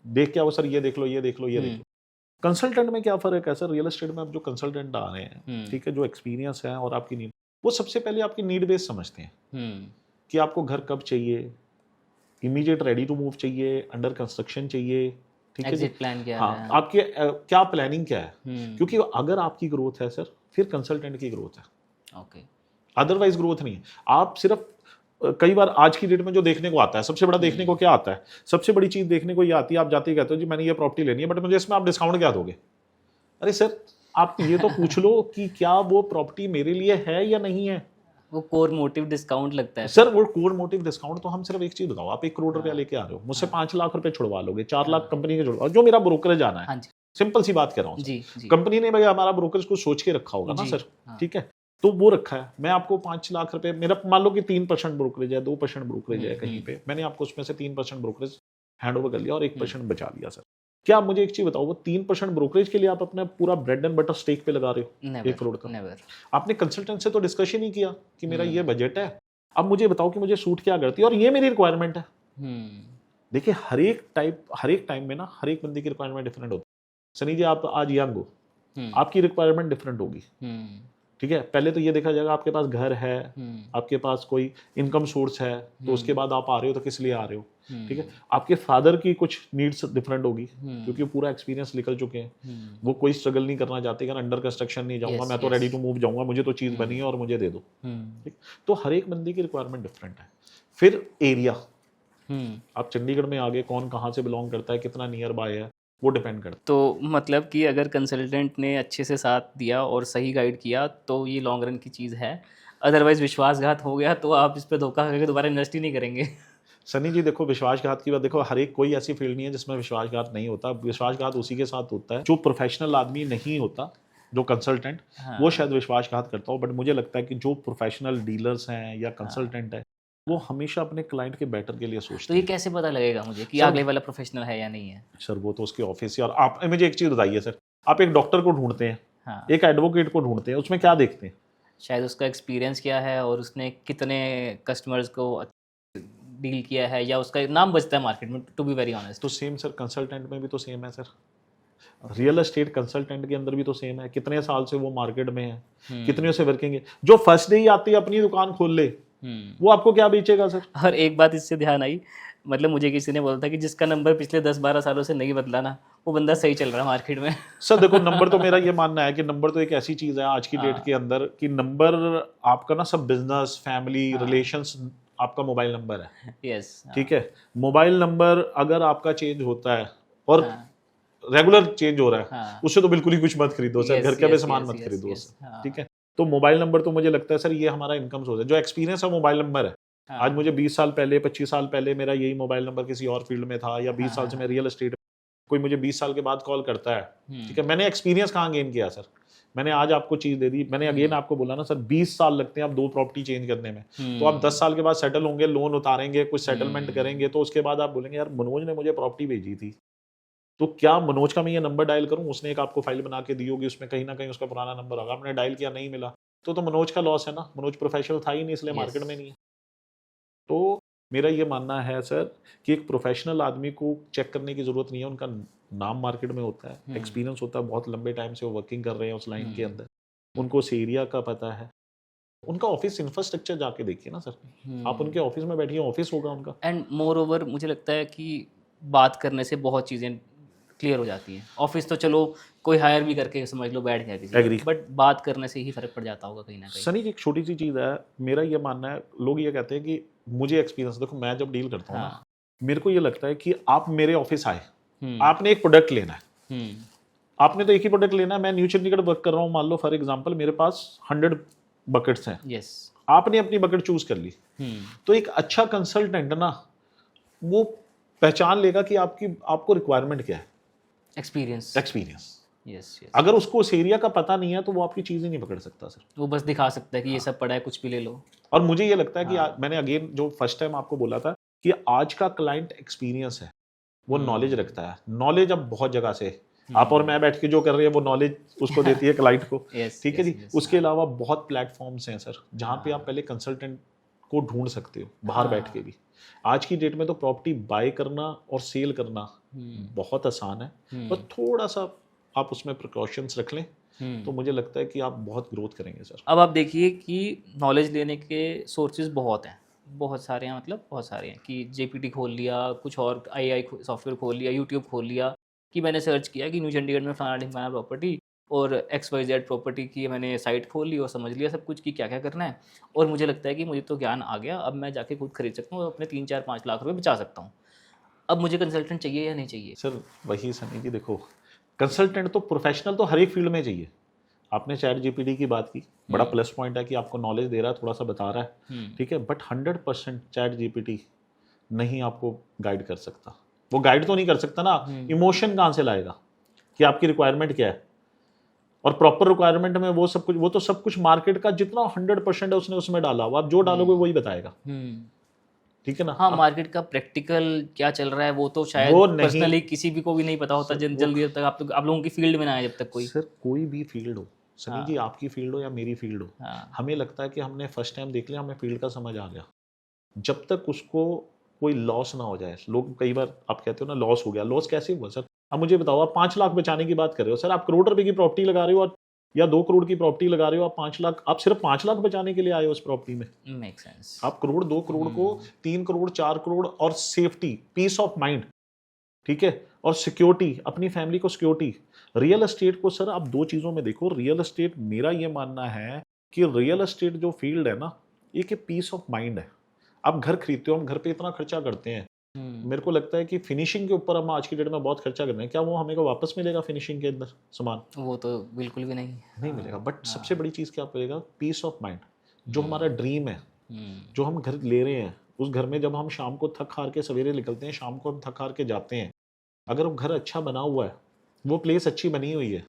देख के आओ सर, ये देख लो, ये देख लो, ये देख लो। कंसल्टेंट में क्या फर्क है सर, रियल एस्टेट में अब जो कंसल्टेंट आ रहे हैं, ठीक है, जो एक्सपीरियंस है और आपकी नीड, वो सबसे पहले आपकी नीड बेस समझते हैं कि आपको घर कब चाहिए, इमीडिएट रेडी टू मूव चाहिए, अंडर कंस्ट्रक्शन चाहिए, ठीक है जी, प्लान क्या हाँ, है, आपके क्या प्लानिंग क्या है, क्योंकि अगर आपकी ग्रोथ है सर, फिर कंसल्टेंट की ग्रोथ है, ओके, अदरवाइज ग्रोथ नहीं है। आप सिर्फ कई बार आज की डेट में जो देखने को आता है, सबसे बड़ा देखने को क्या आता है, सबसे बड़ी चीज देखने को ये आती है, आप जाते ही कहते हो जी मैंने ये प्रॉपर्टी लेनी है, बट मुझे इसमें आप डिस्काउंट क्या दोगे? अरे सर, आप ये तो पूछ लो कि क्या वो प्रॉपर्टी मेरे लिए है या नहीं है। वो कोर मोटिव डिस्काउंट लगता है सर, वो कोर मोटिव डिस्काउंट तो हम सिर्फ एक चीज बताओ, आप 1 करोड़ रुपया लेके आ रहे हो, मुझसे 5 लाख रुपए छुड़वा लोगे, 4 लाख कंपनी के छुड़वा, जो मेरा ब्रोकरेज आना है, सिंपल सी बात कर रहा हूँ जी, जी। कंपनी ने भाई हमारा ब्रोकरेज को सोच के रखा होगा ना सर, ठीक है, तो वो रखा है, मैं आपको 5 लाख रुपए, मेरा मान लो कि 3% ब्रोकरेज है, 2% ब्रोकरेज है कहीं पे, मैंने आपको उसमें से 3% ब्रोकरेज हैंड ओवर कर लिया और 1% बचा लिया सर। क्या आप मुझे एक चीज बताओ, वो 3% ब्रोकरेज के लिए आप अपना पूरा ब्रेड एंड बटर स्टेक पे लगा रहे हो 1 करोड़ का? नेवर। आपने कंसल्टेंट से तो डिस्कशन ही किया कि मेरा ये बजट है, अब मुझे बताओ कि मुझे सूट क्या करती है और ये मेरी रिक्वायरमेंट है। देखिए हर एक टाइम में ना हर एक बंदे की रिक्वायरमेंट डिफरेंट होती है। सनी जी आप आज यंग हो, आपकी रिक्वायरमेंट डिफरेंट होगी, ठीक है। पहले तो ये देखा जाएगा आपके पास घर है, आपके पास कोई इनकम सोर्स है, तो उसके बाद आप आ रहे हो तो किस लिए आ रहे हो, ठीक है। आपके फादर की कुछ नीड्स डिफरेंट होगी क्योंकि पूरा एक्सपीरियंस निकल चुके हैं, वो कोई स्ट्रगल नहीं करना चाहते कि अंडर कंस्ट्रक्शन नहीं जाऊंगा, मैं तो रेडी टू मूव जाऊंगा, मुझे तो चीज़ बनी है और मुझे दे दो, ठीक। तो हर एक बंदे की रिक्वायरमेंट डिफरेंट है। फिर एरिया, आप चंडीगढ़ में आगे कौन कहाँ से बिलोंग करता है, कितना नियर बाय है, वो डिपेंड करता है। तो मतलब कि अगर कंसल्टेंट ने अच्छे से साथ दिया और सही गाइड किया तो ये लॉन्ग रन की चीज़ है, अदरवाइज विश्वासघात हो गया तो आप इस पर धोखा करके दोबारा इन्वेस्ट ही नहीं करेंगे। सनी जी देखो, विश्वासघात की बात देखो, हर एक कोई ऐसी फील्ड नहीं है जिसमें विश्वासघात नहीं होता। विश्वासघात उसी के साथ होता है जो प्रोफेशनल आदमी नहीं होता, जो कंसल्टेंट, हाँ। वो शायद विश्वासघात करता हो, बट मुझे लगता है कि जो प्रोफेशनल डीलर्स हैं या कंसल्टेंट है, वो हमेशा अपने क्लाइंट के बेटर के लिए तो सोचते ये हैं। कैसे पता लगेगा मुझे कि सर- अगले वाला प्रोफेशनल है या नहीं है? सर वो तो उसके ऑफिस से, और आप मुझे एक चीज़ बताइए सर, आप एक डॉक्टर को ढूंढते हैं, हाँ, एक एडवोकेट को ढूंढते हैं, उसमें क्या देखते हैं? शायद उसका एक्सपीरियंस क्या है और उसने कितने कस्टमर्स को डील किया है, या उसका नाम बचता है मार्केट में, टू बी वेरी ऑनेस्ट। तो सेम सर कंसल्टेंट में भी तो सेम है सर, रियल एस्टेट कंसल्टेंट के अंदर भी तो सेम है, कितने साल से वो मार्केट में है, कितने से वर्किंग है। जो फर्स्ट डे ही आती है अपनी दुकान खोल ले, वो आपको क्या बेचेगा सर? और एक बात इससे ध्यान आई, मतलब मुझे किसी ने बोला था कि जिसका नंबर पिछले 10-12 सालों से नहीं बदला ना, वो बंदा सही चल रहा है मार्केट में। सर देखो, नंबर तो मेरा ये मानना है कि नंबर तो एक ऐसी चीज है आज की डेट के अंदर कि नंबर आपका ना सब बिजनेस, फैमिली, रिलेशंस, आपका मोबाइल नंबर है। यस। ठीक है, मोबाइल नंबर अगर आपका चेंज होता है और हाँ, रेगुलर चेंज हो रहा है, हाँ। उससे तो बिल्कुल ही कुछ मत खरीदो सर, Yes, घर का भी yes, सामान yes, मत yes, खरीदो yes, सर। हाँ। ठीक है, तो मोबाइल नंबर तो मुझे लगता है सर ये हमारा इनकम सोर्स है, जो एक्सपीरियंस है मोबाइल नंबर है। हाँ। आज मुझे 20 साल पहले, 25 साल पहले मेरा यही मोबाइल नंबर किसी और फील्ड में था, या 20 साल से मैं रियल एस्टेट, कोई मुझे 20 साल के बाद कॉल करता है, ठीक है, मैंने एक्सपीरियंस कहाँ गेन किया सर? मैंने आज आपको चीज दे दी, मैंने अगेन आपको बोला ना सर, 20 साल लगते हैं आप 2 प्रॉपर्टी चेंज करने में, तो आप 10 साल के बाद सेटल होंगे, लोन उतारेंगे, कुछ सेटलमेंट करेंगे, तो उसके बाद आप बोलेंगे यार मनोज ने मुझे प्रॉपर्टी भेजी थी, तो क्या मनोज का मैं ये नंबर डायल करूं? उसने एक आपको फाइल बना के दी होगी, उसमें कहीं ना कहीं उसका पुराना नंबर होगा, आपने डायल किया नहीं मिला, तो मनोज का लॉस है ना, मनोज प्रोफेशनल था ही नहीं, इसलिए मार्केट में नहीं है। तो मेरा ये मानना है सर कि एक प्रोफेशनल आदमी को चेक करने की जरूरत नहीं है, उनका नाम मार्केट में होता है, एक्सपीरियंस होता है, बहुत लंबे टाइम से वो वर्किंग कर रहे हैं उस लाइन के अंदर, उनको उस एरिया का पता है, उनका ऑफिस इंफ्रास्ट्रक्चर जाके देखिए ना सर, आप उनके ऑफिस में बैठिए, ऑफिस होगा उनका। एंड मोर ओवर मुझे लगता है कि बात करने से बहुत चीज़ें क्लियर हो जाती हैं। ऑफिस तो चलो कोई हायर भी करके समझ लो बैठ गया किसी Agree. का, बट बात करने से ही फर्क पड़ जाता होगा कहीं ना कहीं। सनी जी एक छोटी सी चीज़ है, मेरा ये मानना है, लोग ये कहते हैं कि मुझे एक्सपीरियंस, देखो मैं जब डील करता हूँ ना, हाँ। मेरे को ये लगता है कि आप मेरे ऑफिस आए, हम्म। आपने एक प्रोडक्ट लेना है, हम्म। आपने तो एक ही प्रोडक्ट लेना है, मैं न्यू चंडीगढ़ वर्क कर रहा हूँ, मान लो फॉर एग्जांपल मेरे पास 100 बकेट्स हैं, यस। आपने अपनी बकेट चूज कर ली, तो एक अच्छा कंसल्टेंट ना वो पहचान लेगा कि आपको रिक्वायरमेंट क्या है, एक्सपीरियंस। एक्सपीरियंस। Yes yes. अगर उसको उस एरिया का पता नहीं है तो वो आपकी चीज़ ही नहीं पकड़ सकता सर। वो बस दिखा सकता है कि ये सब पड़ा है, कुछ भी ले लो। और मुझे ये लगता है कि मैंने अगेन जो फर्स्ट टाइम आपको बोला था कि आज का क्लाइंट एक्सपीरियंस है, वो नॉलेज रखता है, नॉलेज अब बहुत जगह से है। आप और मैं बैठ के जो कर रहे हैं वो नॉलेज उसको देती है क्लाइंट को। Yes, ठीक है yes, जी। yes, उसके अलावा बहुत प्लेटफॉर्म्स हैं सर जहाँ पे आप पहले कंसल्टेंट को ढूंढ सकते हो बाहर बैठ के भी। आज की डेट में तो प्रॉपर्टी बाय करना और सेल करना बहुत आसान है, और थोड़ा सा आप उसमें प्रिकॉशंस रख लें तो मुझे लगता है कि आप बहुत ग्रोथ करेंगे सर। अब आप देखिए कि नॉलेज लेने के सोर्सेज बहुत हैं, बहुत सारे हैं, मतलब बहुत सारे हैं कि जेपीटी खोल लिया, कुछ और आई सॉफ्टवेयर खोल लिया, यूट्यूब खोल लिया, कि मैंने सर्च किया कि न्यू चंडीगढ़ में फलाना ढिमकाना प्रॉपर्टी और XYZ प्रॉपर्टी की मैंने साइट खोल ली और समझ लिया सब कुछ कि क्या क्या करना है, और मुझे लगता है कि मुझे तो ज्ञान आ गया, अब मैं जाके खुद खरीद सकता हूँ और अपने 3-4-5 लाख रुपए बचा सकता हूँ। अब मुझे कंसल्टेंट चाहिए या नहीं चाहिए? सर वही सनी जी, देखो कंसल्टेंट तो प्रोफेशनल तो हर एक फील्ड में चाहिए। आपने चैट जीपीटी की बात की, बड़ा प्लस पॉइंट है कि आपको नॉलेज दे रहा है, थोड़ा सा बता रहा है, ठीक है, बट 100% चैट जीपीटी नहीं आपको गाइड कर सकता। वो गाइड तो नहीं कर सकता ना, इमोशन कहाँ से लाएगा कि आपकी रिक्वायरमेंट क्या है, और प्रॉपर रिक्वायरमेंट में वो सब कुछ, वो तो सब कुछ मार्केट का जितना 100% है उसने उसमें डाला हुआ, आप जो डालोगे वही बताएगा। ठीक है ना। हाँ, मार्केट का प्रैक्टिकल क्या चल रहा है वो तो शायद वो नहीं- पर्सनली किसी भी को भी नहीं पता होता जल्दी जब तक आप लोगों की फील्ड में ना आए जब तक कोई। सर कोई भी फील्ड हो सनी जी, आपकी फील्ड हो या मेरी फील्ड हो, हाँ। हमें लगता है कि हमने फर्स्ट टाइम देख लिया, हमें फील्ड का समझ आ गया, जब तक उसको कोई लॉस ना हो जाए। लोग कई बार आप कहते हो ना लॉस हो गया, लॉस कैसे हुआ सर? अब मुझे बताओ, आप 5 लाख बचाने की बात कर रहे हो सर, आप करोड़ रुपए की प्रॉपर्टी लगा रहे हो और या 2 करोड़ की प्रॉपर्टी लगा रहे हो, आप 5 लाख, आप सिर्फ 5 लाख बचाने के लिए आए हो उस प्रॉपर्टी में। Make sense. आप करोड़ 2 करोड़ को 3 करोड़ 4 करोड़ और सेफ्टी, पीस ऑफ माइंड, ठीक है, और सिक्योरिटी, अपनी फैमिली को सिक्योरिटी। रियल एस्टेट को सर आप 2 चीज़ों में देखो। रियल एस्टेट, मेरा ये मानना है कि रियल एस्टेट जो फील्ड है ना, एक पीस ऑफ माइंड है। आप घर खरीदते हो, हम घर पे इतना खर्चा करते हैं, मेरे को लगता है कि फिनिशिंग के ऊपर हम आज की डेट में बहुत खर्चा कर रहे हैं, क्या वो हमें को वापस मिलेगा फिनिशिंग के अंदर सामान? वो तो बिल्कुल भी नहीं मिलेगा। बट सबसे बड़ी चीज़ क्या मिलेगा? Peace of mind. जो हमारा ड्रीम है, जो हम घर ले रहे हैं, उस घर में जब हम शाम को थक हार के सवेरे निकलते हैं, शाम को हम थक हार के जाते हैं, अगर वो घर अच्छा बना हुआ है, वो प्लेस अच्छी बनी हुई है,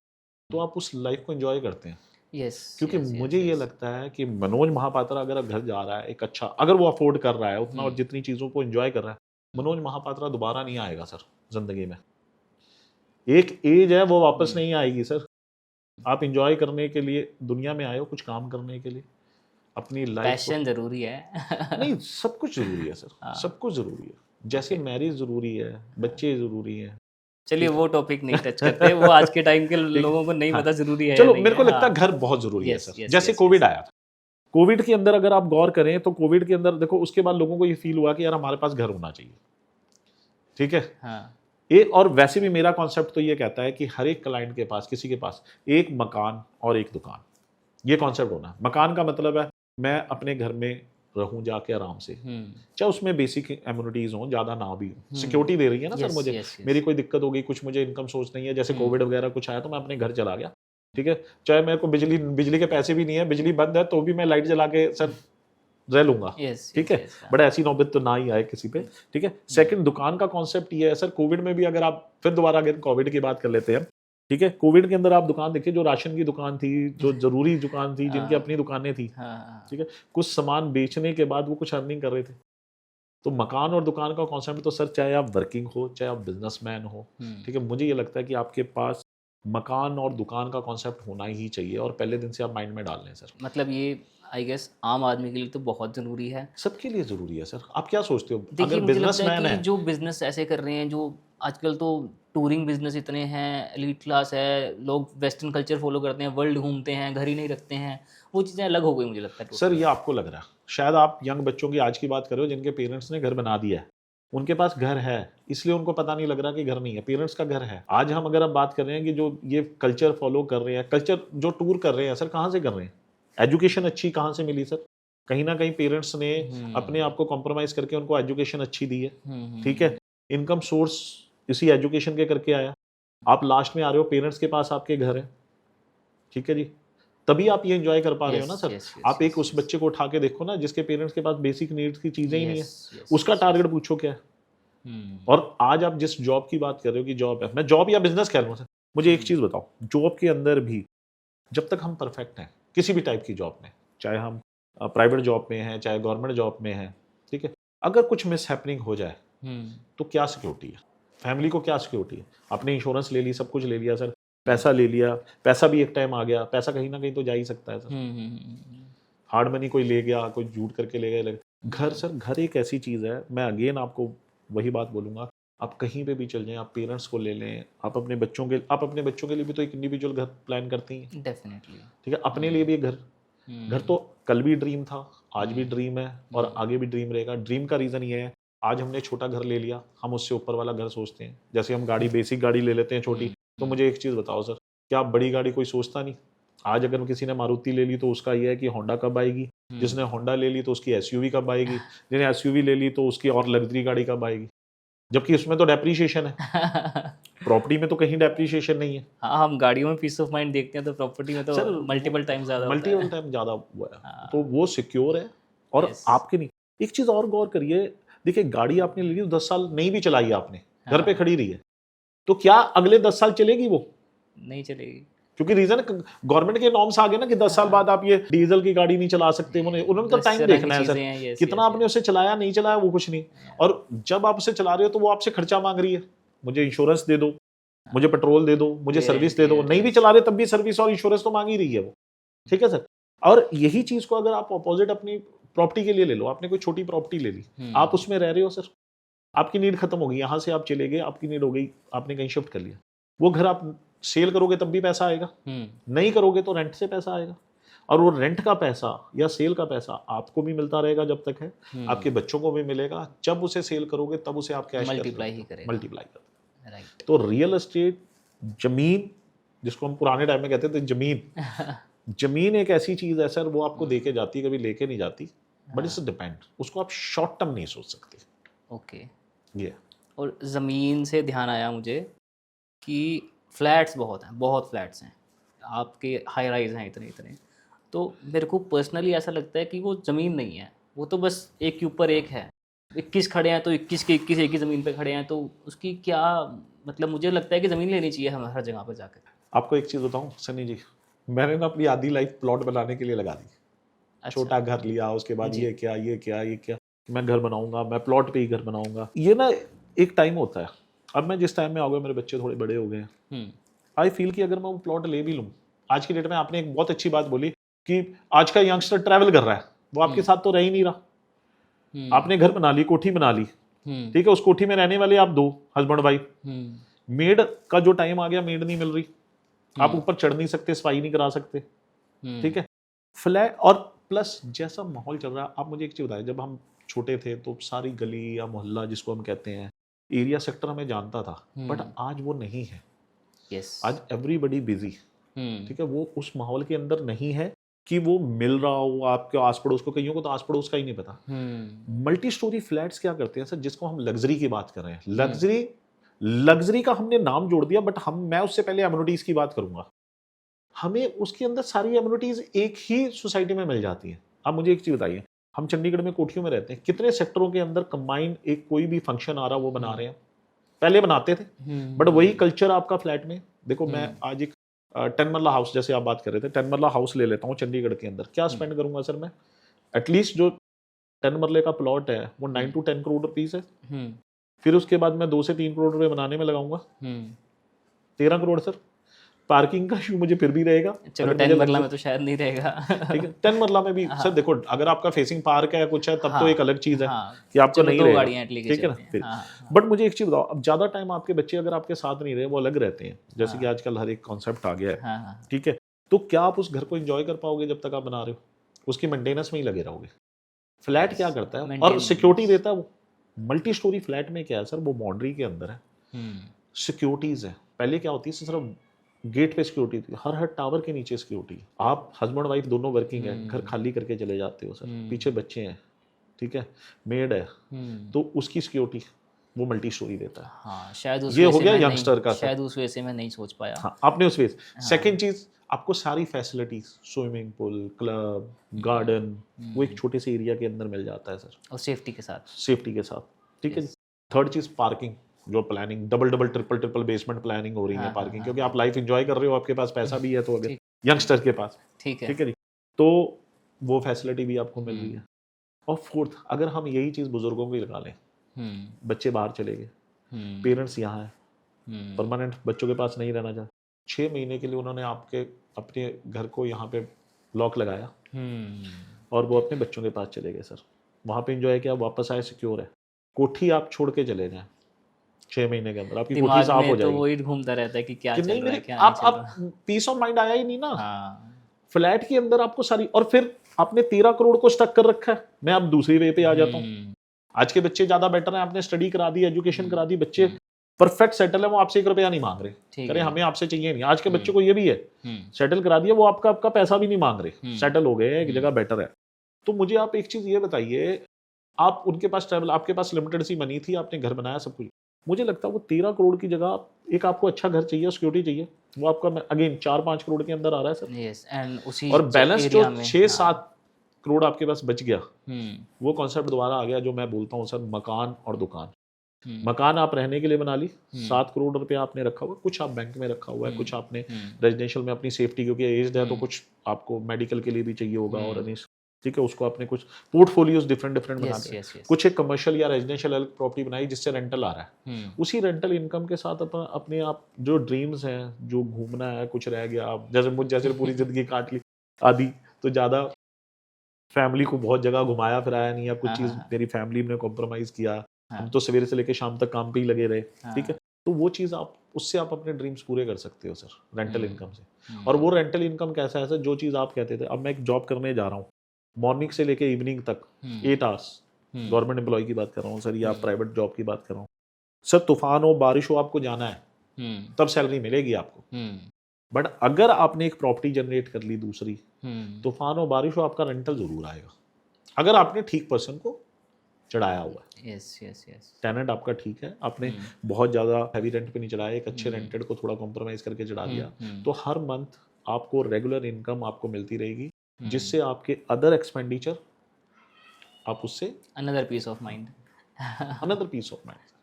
तो आप उस लाइफ को एंजॉय करते हैं। यस, क्योंकि मुझे ये लगता है कि मनोज महापात्रा अगर घर जा रहा है एक अच्छा, अगर वो अफोर्ड कर रहा है उतना और जितनी चीज़ों को एंजॉय कर रहा है, मनोज महापात्रा दोबारा नहीं आएगा सर जिंदगी में। एक एज है वो वापस नहीं आएगी सर। आप एंजॉय करने के लिए दुनिया में आए हो, कुछ काम करने के लिए, अपनी लाइफ पैशन जरूरी है। नहीं, सब कुछ जरूरी है सर, सब कुछ जरूरी है। जैसे मैरिज जरूरी है, बच्चे जरूरी है। चलिए वो टॉपिक नहीं टच करते, वो आज के टाइम के लोगों को नहीं पता जरूरी है। चलो, नहीं मेरे को है, लगता है घर बहुत जरूरी है सर। जैसे कोविड आया था, कोविड के अंदर अगर आप गौर करें तो कोविड के अंदर देखो, उसके बाद लोगों को ये फील हुआ कि यार हमारे पास घर होना चाहिए, ठीक है। और वैसे भी मेरा कॉन्सेप्ट तो ये कहता है कि हर एक क्लाइंट के पास, किसी के पास एक मकान और एक दुकान, ये कॉन्सेप्ट होना। मकान का मतलब है मैं अपने घर में रहूं जाके आराम से, चाहे उसमें बेसिक एम्यूनिटीज हो, ज्यादा ना भी हो, सिक्योरिटी दे रही है ना सर मुझे। मेरी कोई दिक्कत हो गई, कुछ मुझे इनकम सोर्स नहीं है, जैसे कोविड वगैरह कुछ आया तो मैं अपने घर चला गया, ठीक है। चाहे मेरे को बिजली के पैसे भी नहीं है, बिजली बंद है तो भी मैं लाइट जला के सर रह लूंगा, ठीक है। बट ऐसी नौबत तो ना ही आए किसी पे, ठीक है। सेकंड, दुकान का कॉन्सेप्ट ये है सर, कोविड में भी अगर आप फिर दोबारा अगर कोविड की बात कर लेते हैं, ठीक है। कोविड के अंदर आप दुकान देखिए, जो राशन की दुकान थी, जो जरूरी दुकान थी, जिनकी अपनी दुकानें थी, ठीक है, कुछ सामान बेचने के बाद वो कुछ अर्निंग कर रहे थे। तो मकान और दुकान का कॉन्सेप्ट तो सर, चाहे आप वर्किंग हो, चाहे आप बिजनेसमैन हो, ठीक है, मुझे ये लगता है कि आपके पास मकान और दुकान का कॉन्सेप्ट होना ही चाहिए, और पहले दिन से आप माइंड में डाल लें सर। मतलब ये आई गेस आम आदमी के लिए तो बहुत ज़रूरी है, सबके लिए ज़रूरी है सर। आप क्या सोचते हो? देखिए अगर मुझे लगता है बिजनेसमैन कि है, जो बिजनेस ऐसे कर रहे हैं, जो आजकल तो टूरिंग बिजनेस इतने हैं, एलीट क्लास है, लोग वेस्टर्न कल्चर फॉलो करते हैं, वर्ल्ड घूमते हैं, घर ही नहीं रखते हैं, वो चीज़ें अलग हो गई मुझे लगता है सर। ये आपको लग रहा है, शायद आप यंग बच्चों की आज की बात करो जिनके पेरेंट्स ने घर बना दिया है, उनके पास घर है, इसलिए उनको पता नहीं लग रहा कि घर नहीं है, पेरेंट्स का घर है। आज हम अगर अब बात कर रहे हैं कि जो ये कल्चर फॉलो कर रहे हैं, कल्चर जो टूर कर रहे हैं सर, कहाँ से कर रहे हैं? एजुकेशन अच्छी कहाँ से मिली सर? कहीं ना कहीं पेरेंट्स ने अपने आप को कॉम्प्रोमाइज करके उनको एजुकेशन अच्छी दी है, ठीक है। इनकम सोर्स इसी एजुकेशन के करके आया। आप लास्ट में आ रहे हो, पेरेंट्स के पास आपके घर है, ठीक है जी, तभी आप ये एंजॉय कर पा रहे हो ना सर। आप एक उस बच्चे को उठा के देखो ना जिसके पेरेंट्स के पास बेसिक नीड्स की चीजें ही नहीं है, उसका टारगेट पूछो क्या है। और आज आप जिस जॉब की बात कर रहे हो कि जॉब है, मैं जॉब या बिजनेस कह रहा हूँ सर, मुझे एक चीज बताओ, जॉब के अंदर भी जब तक हम परफेक्ट हैं किसी भी टाइप की जॉब में, चाहे हम प्राइवेट जॉब में हैं, चाहे गवर्नमेंट जॉब में हैं, ठीक है, अगर कुछ मिस हैपनिंग हो जाए तो क्या सिक्योरिटी है? फैमिली को क्या सिक्योरिटी है? आपने इंश्योरेंस ले ली, सब कुछ ले लिया सर, पैसा ले लिया, पैसा भी एक टाइम आ गया, पैसा कहीं ना कहीं तो जा ही सकता है सर। हार्ड मनी कोई ले गया, कोई झूठ करके ले गया। घर सर, घर एक ऐसी चीज़ है, मैं अगेन आपको वही बात बोलूँगा, आप कहीं पे भी चल जाएं, आप पेरेंट्स को ले लें, आप अपने बच्चों के लिए भी तो एक इंडिविजुअल घर प्लान करती हैं, डेफिनेटली, ठीक है, अपने लिए भी घर तो कल भी ड्रीम था, आज भी ड्रीम है और आगे भी ड्रीम रहेगा। ड्रीम का रीज़न ये है, आज हमने छोटा घर ले लिया, हम उससे ऊपर वाला घर सोचते हैं। जैसे हम गाड़ी, बेसिक गाड़ी ले लेते हैं छोटी, तो मुझे एक चीज़ बताओ सर, क्या बड़ी गाड़ी कोई सोचता नहीं? आज अगर किसी ने मारुति ले ली तो उसका यह है कि होंडा कब आएगी, जिसने होंडा ले ली तो उसकी एसयूवी कब आएगी, जिसने एसयूवी ले ली तो उसकी और लग्जरी गाड़ी कब आएगी, जबकि उसमें तो डेप्रीशिएशन है। प्रॉपर्टी में तो कहीं डेप्रीशिएशन नहीं है। हाँ, हम गाड़ियों में पीस ऑफ माइंड देखते हैं, तो प्रॉपर्टी में तो मल्टीपल टाइम ज़्यादा हुआ है, तो वो सिक्योर है और आपके नहीं। एक चीज़ और गौर करिए, देखिए गाड़ी आपने ले ली, 10 साल नहीं भी चलाई आपने, घर पे खड़ी रही है, तो क्या अगले 10 साल चलेगी? वो नहीं चलेगी, क्योंकि रीजन गवर्नमेंट के नॉर्म्स आ गए ना कि 10 साल बाद आप ये डीजल की गाड़ी नहीं चला सकते। उन्होंने तो टाइम देखना है सर, कितना आपने उसे चलाया, नहीं चलाया, वो कुछ नहीं। और जब आप उसे चला रहे हो तो वो आपसे खर्चा मांग रही है, मुझे इंश्योरेंस दे दो, मुझे पेट्रोल दे दो, मुझे सर्विस दे दो। नहीं भी चला रहे तब भी सर्विस और इंश्योरेंस तो मांग ही रही है वो, ठीक है सर। और यही चीज को अगर आप अपोजिट अपनी प्रॉपर्टी के लिए ले लो, आपने कोई छोटी प्रॉपर्टी ले ली, आप उसमें रह रहे हो सर, आपकी नीड खत्म हो गई, यहाँ से आप चले गए, आपकी नीड हो गई, आपने कहीं शिफ्ट कर लिया, वो घर आप सेल करोगे तब भी पैसा आएगा, नहीं करोगे तो रेंट से पैसा आएगा, और वो रेंट का पैसा या सेल का पैसा आपको भी मिलता रहेगा जब तक है, आपके बच्चों को भी मिलेगा, जब उसे सेल करोगे तब उसे आप कैश मल्टीप्लाई ही करेगा, मल्टीप्लाई कर। राइट। तो रियल एस्टेट, जमीन, जिसको हम पुराने टाइम में कहते थे जमीन, जमीन एक ऐसी चीज है सर, वो आपको देके जाती है, कभी लेके नहीं जाती, बट इट्स डिपेंड, उसको आप शॉर्ट टर्म नहीं सोच सकते। ओके, ये और ज़मीन से ध्यान आया मुझे कि फ्लैट्स बहुत हैं, बहुत फ्लैट्स हैं आपके, हाई राइज हैं इतने इतने, तो मेरे को पर्सनली ऐसा लगता है कि वो ज़मीन नहीं है, वो तो बस एक के ऊपर एक है, 21 खड़े हैं तो 21 के 21 एक ही ज़मीन पे खड़े हैं, तो उसकी क्या मतलब? मुझे लगता है कि ज़मीन लेनी चाहिए हमें हर जगह पर जाकर। आपको एक चीज़ बताऊं सनी जी, मैंने ना अपनी आधी लाइफ प्लॉट बनाने के लिए लगा दी। अच्छा। छोटा घर लिया, उसके बाद जी। ये क्या ये क्या ये क्या, मैं घर बनाऊंगा, मैं प्लॉट पे ही घर बनाऊंगा। ये ना एक टाइम होता है। अब मैं जिस टाइम में आ गया, मेरे बच्चे थोड़े बड़े हो गए हैं, हम्म। आई फील कि अगर मैं वो प्लॉट ले भी लूँ, आज की डेट में आपने एक बहुत अच्छी बात बोली कि आज का यंगस्टर ट्रैवल कर रहा है, वो आपके साथ तो रह ही नहीं रहा। आपने घर बना ली, कोठी बना ली, ठीक है, उस कोठी में रहने वाले आप दो, हस्बैंड वाइफ, मेड का जो टाइम आ गया, मेड नहीं मिल रही, आप ऊपर चढ़ नहीं सकते, सफाई नहीं करा सकते, ठीक है, फ्लैट। और प्लस जैसा माहौल चल रहा है, आप मुझे एक चीज बताएं, जब हम छोटे थे तो सारी गली या मोहल्ला जिसको हम कहते हैं, एरिया सेक्टर हमें जानता था, बट आज वो नहीं है। यस। आज एवरीबडी बिजी, ठीक है, वो उस माहौल के अंदर नहीं है कि वो मिल रहा हो आपके आस पड़ोस को। कईयों को तो आस पड़ोस का ही नहीं पता। मल्टी स्टोरी फ्लैट्स क्या करते हैं सर, जिसको हम लग्जरी की बात कर रहे हैं, लग्जरी का हमने नाम जोड़ दिया, बट मैं उससे पहले एमिनिटीज की बात करूंगा। हमें उसके अंदर सारी एमिनिटीज एक ही सोसाइटी में मिल जाती हैं। आप मुझे एक चीज बताइए, हम चंडीगढ़ में कोठियों में रहते हैं, कितने सेक्टरों के अंदर कंबाइंड एक कोई भी फंक्शन आ रहा वो बना रहे हैं, पहले बनाते थे, बट वही कल्चर आपका फ्लैट में देखो। मैं आज एक 10 मरला हाउस, जैसे आप बात कर रहे थे, 10 मरला हाउस ले लेता हूँ चंडीगढ़ के अंदर, क्या स्पेंड करूंगा सर मैं? एटलीस्ट जो 10 मरले का प्लॉट है वो 9 to 10 करोड़ रुपीस है। फिर उसके बाद मैं 2 से 3 करोड़ रुपए बनाने में लगाऊंगा, 13 करोड़ सर। पार्किंग का इशू मुझे फिर भी रहेगा, चलो 10 मरला में तो शायद नहीं रहेगा। ठीक है, 10 मरला में भी सर देखो, अगर आपका फेसिंग पार्क है या कुछ है तब तो एक अलग चीज है कि आपको नहीं रहेगा, ठीक है ना। फिर बट मुझे एक चीज बताओ, अब ज्यादा टाइम आपके बच्चे अगर आपके साथ नहीं रहे, वो अलग रहते हैं, जैसे कि आजकल हर एक कॉन्सेप्ट आ गया है, ठीक है, तो क्या आप उस घर को एंजॉय कर पाओगे जब तक आप बना रहे हो? उसकी मेंटेनेंस में ही लगे रहोगे। फ्लैट क्या करता है और सिक्योरिटी देता है वो। मल्टी स्टोरी फ्लैट में क्या है सर, वो बाउंड्री के अंदर है, सिक्योरिटीज है। पहले क्या होती है सिर्फ गेट पे सिक्योरिटी थी, हर टावर के नीचे सिक्योरिटी। आप हस्बैंड वाइफ दोनों वर्किंग है, घर खाली करके चले जाते हो सर, पीछे बच्चे हैं, ठीक है, मेड है, तो उसकी सिक्योरिटी वो मल्टी स्टोरी देता है। हाँ, शायद उस ये हो गया यंगस्टर का, शायद उस वजह से मैं नहीं सोच पाया। हाँ, आपने उस वजह। सेकेंड चीज, आपको सारी facilities, swimming pool, club, garden, वो एक छोटे से एरिया के अंदर मिल जाता है सर, और सेफ्टी के साथ, ठीक है। थर्ड चीज पार्किंग, जो planning double triple basement planning हो रही है पार्किंग, क्योंकि आप लाइफ एंजॉय कर रहे हो, आपके पास पैसा भी है, तो अगर यंगस्टर के पास, ठीक है जी, तो वो फैसिलिटी भी आपको मिल रही है। और फोर्थ, अगर हम यही चीज बुजुर्गों की लगा लें, बच्चे बाहर चले गए, पेरेंट्स यहाँ है, परमानेंट बच्चों के पास नहीं रहना चाहते, 6 महीने के लिए उन्होंने आपके अपने घर को यहाँ पे लॉक लगाया और वो अपने बच्चों के पास चले गए सर, वहाँ पे एंजॉय किया, वापस आए, सिक्योर है। कोठी आप छोड़ के चले जाएं, 6 महीने के अंदर आपकी कोठी साफ हो जाएगी। तो वही घूमता रहता है कि क्या चल रहा है, क्या आप पीस ऑफ माइंड आया ही नहीं ना। फ्लैट के अंदर आपको सारी, और फिर आपने 13 करोड़ को स्टक कर रखा है। मैं अब दूसरी वे पे आ जाता हूँ। आज के बच्चे ज्यादा बेटर हैं, आपने स्टडी करा दी, एजुकेशन करा दी, बच्चे परफेक्ट सेटल है, वो आपसे 1 रुपया नहीं मांग रहे, अरे हमें आपसे चाहिए नहीं। आज के बच्चों को ये भी है, सेटल करा दिया, वो आपका पैसा भी नहीं मांग रहे, सेटल हो गए, एक जगह बेटर है। तो मुझे आप एक चीज ये बताइए, आप उनके पास ट्रैवल, आपके पास लिमिटेड सी मनी थी, आपने घर बनाया, सब कुछ, मुझे लगता है वो 13 करोड़ की जगह एक आपको अच्छा घर चाहिए, सिक्योरिटी चाहिए, वो आपका अगेन 4-5 करोड़ के अंदर आ रहा है सर। yes, and उसी और बैलेंस जो 6-7 करोड़ आपके पास बच गया, वो कॉन्सेप्ट दोबारा आ गया जो मैं बोलता हूँ सर, मकान और दुकान। मकान आप रहने के लिए बना ली, 7 करोड़ रुपया आपने रखा हुआ, कुछ आप बैंक में रखा हुआ है, कुछ आपने रेजिडेंशियल में अपनी सेफ्टी, क्योंकि एज है तो कुछ आपको मेडिकल के लिए भी चाहिए होगा, और ठीक है, उसको आपने कुछ पोर्टफोलियोज डिफरेंट बना के, कुछ एक कमर्शियल या रेजिडेंशियल प्रॉपर्टी बनाई जिससे रेंटल आ रहा है। उसी रेंटल इनकम के साथ अपने आप जो ड्रीम्स हैं, जो घूमना है, कुछ रह गया, आप जैसे पूरी जिंदगी काट ली आदि, तो ज्यादा फैमिली को बहुत जगह घुमाया फिराया नहीं, या कुछ चीज मेरी फैमिली ने कॉम्प्रोमाइज किया, हम तो सवेरे से लेकर शाम तक काम पे ही लगे रहे, ठीक है, तो वो चीज आप उससे आप अपने ड्रीम्स पूरे कर सकते हो सर, रेंटल इनकम से। और वो रेंटल इनकम कैसा है सर, जो चीज आप कहते थे, अब मैं एक जॉब करने जा रहा हूँ, मॉर्निंग से लेके इवनिंग तक 8 आवर्स, गवर्नमेंट एम्प्लॉय की बात कर रहा हूँ सर, या प्राइवेट जॉब की बात कर रहा हूँ सर, तूफान हो, बारिश हो, आपको जाना है, तब सैलरी मिलेगी आपको। बट अगर आपने एक प्रॉपर्टी जनरेट कर ली दूसरी, तूफान हो, बारिश हो, आपका रेंटल जरूर आएगा, अगर आपने ठीक पर्सन को चढ़ाया हुआ है। यस। टेनेंट आपका ठीक है, आपने बहुत ज्यादा हैवी रेंट पे नहीं चढ़ाया, एक अच्छे रेंटेड को थोड़ा कॉम्प्रोमाइज करके चढ़ा दिया, तो हर मंथ आपको रेगुलर इनकम आपको मिलती रहेगी, जिससे आपके अदर एक्सपेंडिचर आप उससे another peace of mind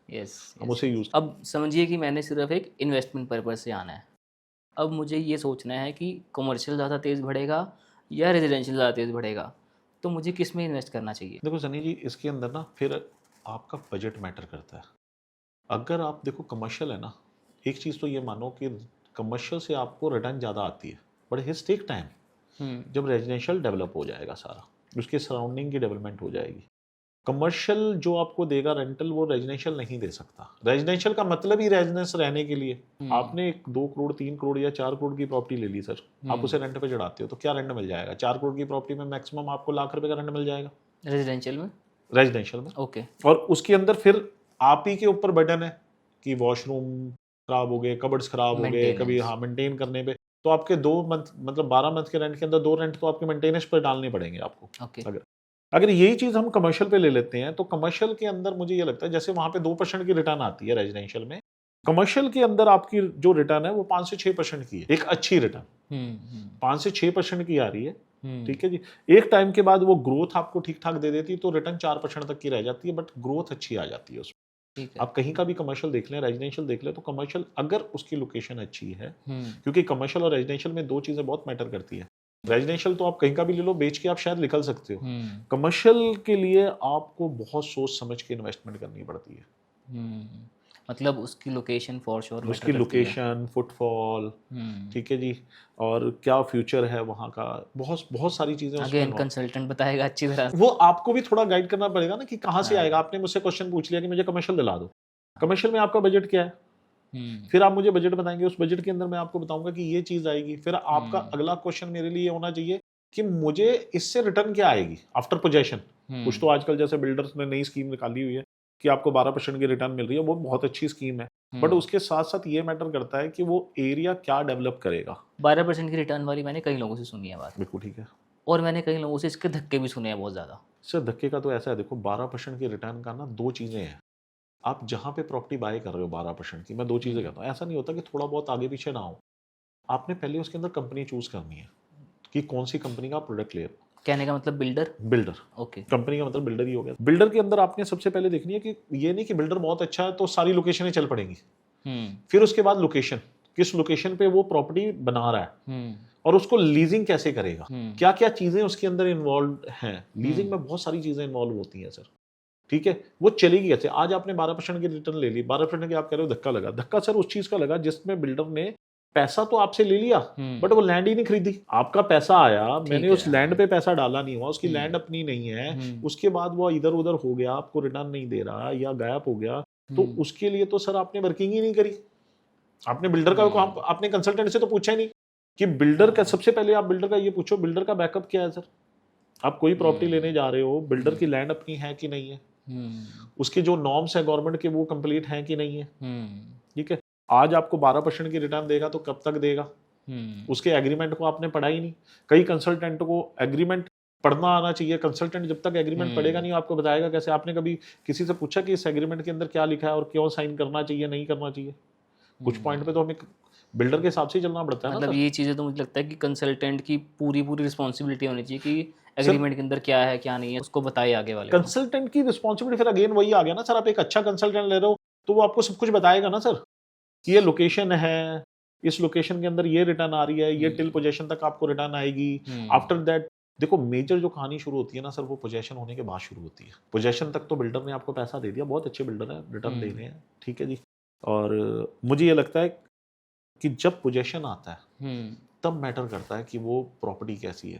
yes, हम उसे यूज। अब समझिए कि मैंने सिर्फ एक इन्वेस्टमेंट पर्पज से आना है, अब मुझे ये सोचना है कि कमर्शियल ज़्यादा तेज़ बढ़ेगा या रेजिडेंशियल ज़्यादा तेज़ बढ़ेगा, तो मुझे किस में इन्वेस्ट करना चाहिए? देखो सनी जी, इसके अंदर ना फिर आपका बजट मैटर करता है। अगर आप देखो कमर्शियल है ना, एक चीज़ तो ये मानो कि कमर्शियल से आपको रिटर्न ज़्यादा आती है, बट हिज टेक टाइम। जब रेजिडेंशियल डेवलप हो जाएगा सारा, उसके सराउंडिंग की डेवलपमेंट हो जाएगी, कमर्शियल जो आपको देगा रेंटल वो रेजिडेंशियल नहीं दे सकता। रेजिडेंशियल का मतलब ही रेजिडेंस रहने के लिए। आपने 2 करोड़ 3 करोड़ या 4 करोड़ की प्रॉपर्टी ले ली सर, आप उसे रेंट पे चढ़ाते हो तो क्या रेंट मिल जाएगा? 4 करोड़ की प्रॉपर्टी में मैक्सिमम आपको ₹1,00,000 का रेंट मिल जाएगा रेजिडेंशियल में? रेजिडेंशियल में। ओके। और उसके अंदर फिर आप ही के ऊपर बर्डन है कि वॉशरूम खराब हो गए, कबर्ड्स खराब हो गए, कभी मेंटेनेंस। हाँ मेंटेन करने पे, तो आपके 2 मंथ मतलब 12 मंथ के रेंट के अंदर 2 रेंट तो आपके मेंटेनेंस पर डालने पड़ेंगे आपको। ओके। अगर अगर यही चीज़ हम कमर्शियल पे ले लेते हैं तो कमर्शियल के अंदर मुझे ये लगता है जैसे वहाँ पे 2% की रिटर्न आती है रेजिडेंशियल में, कमर्शियल के अंदर आपकी जो रिटर्न है वो 5 से 6% की है, एक अच्छी रिटर्न 5 से 6% की आ रही है। ठीक है जी। एक टाइम के बाद वो ग्रोथ आपको ठीक ठाक दे देती है तो रिटर्न 4% तक की रह जाती है, बट ग्रोथ अच्छी आ जाती है उसमें। ठीक है। आप कहीं का भी कमर्शियल देख लें, रेजिडेंशियल देख लें, तो कमर्शियल अगर उसकी लोकेशन अच्छी है, क्योंकि कमर्शियल और रेजिडेंशियल में 2 चीज़ें बहुत मैटर करती है। रेजिडेंशियल तो आप कहीं का भी ले लो, बेच के आप शायद निकल सकते हो। कमर्शियल के लिए आपको बहुत सोच समझ के इन्वेस्टमेंट करनी पड़ती है। मतलब उसकी लोकेशन फॉर श्योर उसकी लोकेशन, फुटफॉल, ठीक है जी, और क्या फ्यूचर है वहाँ का, बहुत बहुत सारी चीज़ें उसमें अगेन involve- कंसल्टेंट बताएगा अच्छी तरह से। वो आपको भी थोड़ा गाइड करना पड़ेगा ना कि कहाँ से आएगा। आपने मुझसे क्वेश्चन पूछ लिया कि मुझे कमर्शियल दिला दो, कमर्शियल में आपका बजट क्या है, फिर आप मुझे बजट बताएंगे, उस बजट के अंदर मैं आपको बताऊंगा कि ये चीज़ आएगी। फिर आपका अगला क्वेश्चन मेरे लिए होना चाहिए कि मुझे इससे रिटर्न क्या आएगी आफ्टर पोजेशन। कुछ तो आजकल जैसे बिल्डर्स ने नई स्कीम निकाली हुई है कि आपको 12% की रिटर्न मिल रही है, वो बहुत अच्छी स्कीम है, बट उसके साथ साथ ये मैटर करता है कि वो एरिया क्या डेवलप करेगा। 12% की रिटर्न वाली मैंने कई लोगों से सुनी है बात, बिल्कुल ठीक है और मैंने कई लोगों से इसके धक्के भी सुने हैं बहुत ज़्यादा। सर। धक्के का तो ऐसा है, देखो 12% की रिटर्न का ना 2 चीज़ें हैं। आप जहाँ पे प्रॉपर्टी बाय कर रहे हो 12% की, मैं 2 चीज़ें कहता हूँ, ऐसा नहीं होता कि थोड़ा बहुत आगे पीछे ना हो। आपने पहले उसके अंदर कंपनी चूज करनी है कि कौन सी कंपनी का प्रोडक्ट ले रहे हो। कहने का मतलब बिल्डर? Builder, okay. कंपनी का मतलब बिल्डर ही हो गया। बिल्डर के अंदर आपने सबसे पहले देखनी है कि ये नहीं कि बिल्डर बहुत अच्छा है तो सारी लोकेशनें चल पड़ेंगी। फिर उसके बाद लोकेशन, किस लोकेशन पे वो प्रॉपर्टी बना रहा है और उसको लीजिंग कैसे करेगा, क्या क्या चीजें उसके अंदर इन्वॉल्व हैं। लीजिंग में बहुत सारी चीजें इन्वॉल्व होती हैं सर, ठीक है। वो चलेगी कैसे? आज आपने 12% की रिटर्न ले ली, 12% की आप कह रहे हो धक्का लगा। धक्का सर उस चीज का लगा जिसमें बिल्डर ने पैसा तो आपसे ले लिया बट वो लैंड ही नहीं खरीदी। आपका पैसा आया, मैंने उस लैंड पे पैसा डाला नहीं हुआ, उसकी लैंड अपनी नहीं है, उसके बाद वो इधर उधर हो गया, आपको रिटर्न नहीं दे रहा या गायब हो गया, तो उसके लिए तो सर आपने वर्किंग ही नहीं करी। आपने बिल्डर का आपने कंसल्टेंट से तो पूछा ही नहीं कि बिल्डर का, सबसे पहले आप बिल्डर का ये पूछो बिल्डर का बैकअप क्या है सर। आप कोई प्रॉपर्टी लेने जा रहे हो, बिल्डर की लैंड अपनी है कि नहीं है, उसके जो नॉर्म्स है गवर्नमेंट के वो कंप्लीट हैं कि नहीं है, ठीक है। आज आपको 12% की रिटर्न देगा तो कब तक देगा, उसके एग्रीमेंट को आपने पढ़ा ही नहीं। कई कंसल्टेंट को एग्रीमेंट पढ़ना आना चाहिए, कंसल्टेंट जब तक एग्रीमेंट पढ़ेगा नहीं आपको बताएगा कैसे। आपने कभी किसी से पूछा कि इस एग्रीमेंट के अंदर क्या लिखा है और क्यों साइन करना चाहिए नहीं करना चाहिए। कुछ पॉइंट पे तो हमें बिल्डर के हिसाब से ही चलना पड़ता है। मतलब ये चीज़ें तो मुझे लगता है कि कंसल्टेंट की पूरी रिस्पॉन्सिबिलिटी होनी चाहिए कि एग्रीमेंट के अंदर क्या है क्या नहीं है उसको बताए आगे वाले। कंसल्टेंट की रिस्पॉन्सिबिलिटी फिर अगेन वही आ गया ना सर। आप एक अच्छा कंसल्टेंट ले रहे हो तो वो आपको सब कुछ बताएगा ना सर कि ये लोकेशन है, इस लोकेशन के अंदर ये रिटर्न आ रही है, ये टिल पोजेशन तक आपको रिटर्न आएगी। आफ्टर दैट देखो मेजर जो कहानी शुरू होती है ना सर, वो पोजेशन होने के बाद शुरू होती है। पोजेशन तक तो बिल्डर ने आपको पैसा दे दिया, बहुत अच्छे बिल्डर हैं, रिटर्न दे रहे हैं, ठीक है जी। और मुझे ये लगता है कि जब पोजेशन आता है तब मैटर करता है कि वो प्रॉपर्टी कैसी है।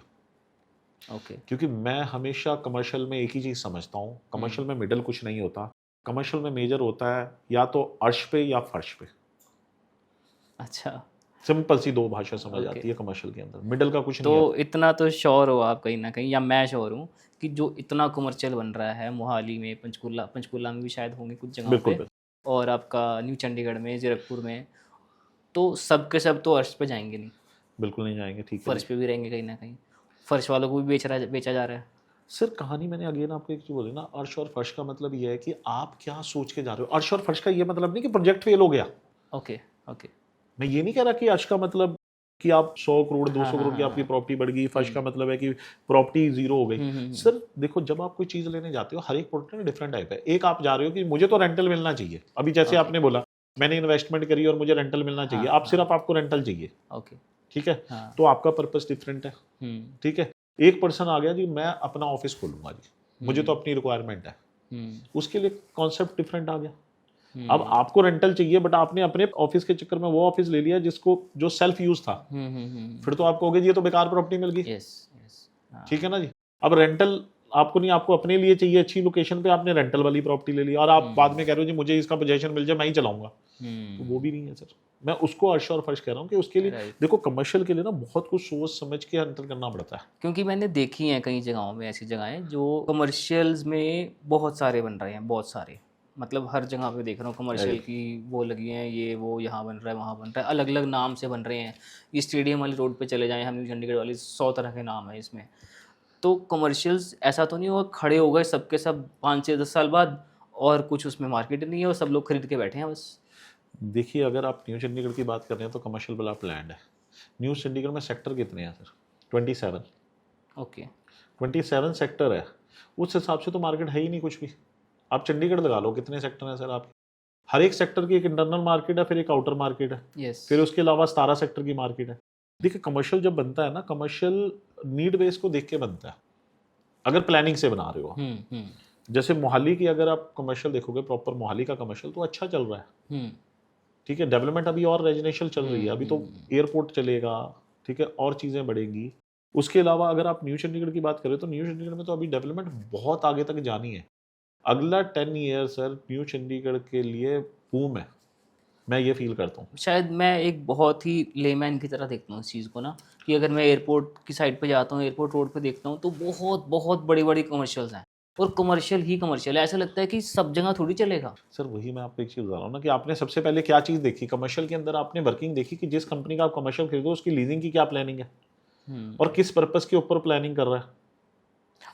ओके। क्योंकि मैं हमेशा कमर्शियल में एक ही चीज़ समझता हूँ, कमर्शियल में मिडल कुछ नहीं होता। कमर्शियल में मेजर होता है या तो अर्श पे या फर्श पे। अच्छा, सिंपल सी 2 भाषा समझ आती है कमर्शियल के अंदर, मिडल का कुछ नहीं तो इतना तो श्योर हो आप कहीं ना कहीं, या मैं श्योर हूँ कि जो इतना कमर्शियल बन रहा है मोहाली में, पंचकुला में भी शायद होंगे कुछ जगहों पे, और आपका न्यू चंडीगढ़ में, जीरकपुर में, तो सब के सब तो अर्श पे जाएंगे नहीं। बिल्कुल नहीं जाएंगे, ठीक है। फर्श पे भी रहेंगे कहीं ना कहीं, फर्श वालों को भी बेचा जा रहा है। सर कहानी मैंने अगेन आपको एक चीज बोली ना, अर्श और फर्श का मतलब ये है कि आप क्या सोच के जा रहे हो। अर्श और फर्श का ये मतलब नहीं कि प्रोजेक्ट फेल हो गया। Okay okay. मैं ये नहीं कह रहा कि अर्श का मतलब कि आप 100 करोड़ 200 करोड़ की आपकी प्रॉपर्टी बढ़ गई, फर्श का मतलब है कि प्रॉपर्टी जीरो हो गई। सर देखो जब आप कोई चीज लेने जाते हो, हर एक प्रोडक्ट में डिफरेंट टाइप है। एक आप जा रहे हो कि मुझे तो रेंटल मिलना चाहिए, अभी जैसे आपने बोला मैंने इन्वेस्टमेंट करी और मुझे रेंटल मिलना चाहिए, आप सिर्फ आपको रेंटल चाहिए, ओके। ठीक है, हाँ। तो आपका पर्पस डिफरेंट है, ठीक है। एक पर्सन आ गया जी मैं अपना ऑफिस खोलूंगा जी, मुझे तो अपनी रिक्वायरमेंट है, उसके लिए कॉन्सेप्ट डिफरेंट आ गया। अब आपको रेंटल चाहिए बट आपने अपने ऑफिस के चक्कर में वो ऑफिस ले लिया जिसको जो सेल्फ यूज था, फिर तो आप कहोगे जी ये तो बेकार प्रॉपर्टी मिल गई, ठीक है ना जी। अब रेंटल आपको नहीं, आपको अपने लिए चाहिए अच्छी लोकेशन पे, आपने रेंटल वाली प्रॉपर्टी ले ली और आप बाद में कह रहे हो जी मुझे इसका पोजीशन मिल जाए मैं ही चलाऊंगा, तो वो भी नहीं है सर। मैं उसको अर्श और फर्श कह रहा हूँ कि उसके लिए देखो कमर्शियल के लिए ना बहुत कुछ सोच समझ के अंतर करना पड़ता है, क्योंकि मैंने देखी हैं कई जगहों में ऐसी जगहें जो कमर्शियल्स में बहुत सारे बन रहे हैं, बहुत सारे, मतलब हर जगह पे देख रहा हूँ कमर्शियल की वो लगी हैं, ये वो यहाँ बन रहा है वहाँ बन रहा है, अलग अलग नाम से बन रहे हैं। ये स्टेडियम वाली रोड पे चले जाएं, हम चंडीगढ़ वाली 100 तरह के नाम है इसमें। तो कमर्शियल्स ऐसा तो नहीं होगा खड़े हो गए सबके सब 5 से 10 साल बाद और कुछ उसमें मार्केट नहीं है और सब लोग खरीद के बैठे हैं बस। देखिए अगर आप न्यू चंडीगढ़ की बात कर रहे हैं तो कमर्शियल वाला लैंड है। न्यू चंडीगढ़ में सेक्टर कितने हैं सर? 27। ओके 27 सेक्टर है, उस हिसाब से तो मार्केट है ही नहीं कुछ भी। आप चंडीगढ़ लगा लो कितने सेक्टर हैं सर आपके, हर एक सेक्टर की एक इंटरनल मार्केट है, फिर एक आउटर मार्केट है, यस। फिर उसके अलावा 17 सेक्टर की मार्केट है। देखिए कमर्शियल जब बनता है ना, कमर्शियल नीड बेस को देख के बनता है, अगर प्लानिंग से बना रहे हो। जैसे मोहाली की अगर आप कमर्शियल देखोगे, प्रॉपर मोहाली का कमर्शियल तो अच्छा चल रहा है, ठीक है। डेवलपमेंट अभी और रेजिडेंशियल चल रही है, अभी तो एयरपोर्ट चलेगा, ठीक है, और चीज़ें बढ़ेंगी। उसके अलावा अगर आप न्यू चंडीगढ़ की बात करें तो न्यू चंडीगढ़ में तो अभी डेवलपमेंट बहुत आगे तक जानी है। अगला 10 ईयर सर न्यू चंडीगढ़ के लिए बूम है, मैं ये फील करता हूँ। शायद मैं एक बहुत ही लेमैन की तरह देखता हूँ इस चीज़ को ना, कि अगर मैं एयरपोर्ट की साइड पे जाता हूँ, एयरपोर्ट रोड पे देखता हूँ तो बहुत बहुत बड़ी बड़ी कमर्शियल्स हैं और कमर्शियल ही कमर्शियल है। ऐसा लगता है कि सब जगह थोड़ी चलेगा। सर वही मैं आपको एक चीज़ बता रहा हूँ ना कि आपने सबसे पहले क्या चीज़ देखी कमर्शियल के अंदर, आपने वर्किंग देखी कि जिस कंपनी का आप कमर्शियल खरीदो उसकी लीजिंग की क्या प्लानिंग है और किस पर्पस के ऊपर प्लानिंग कर रहा है।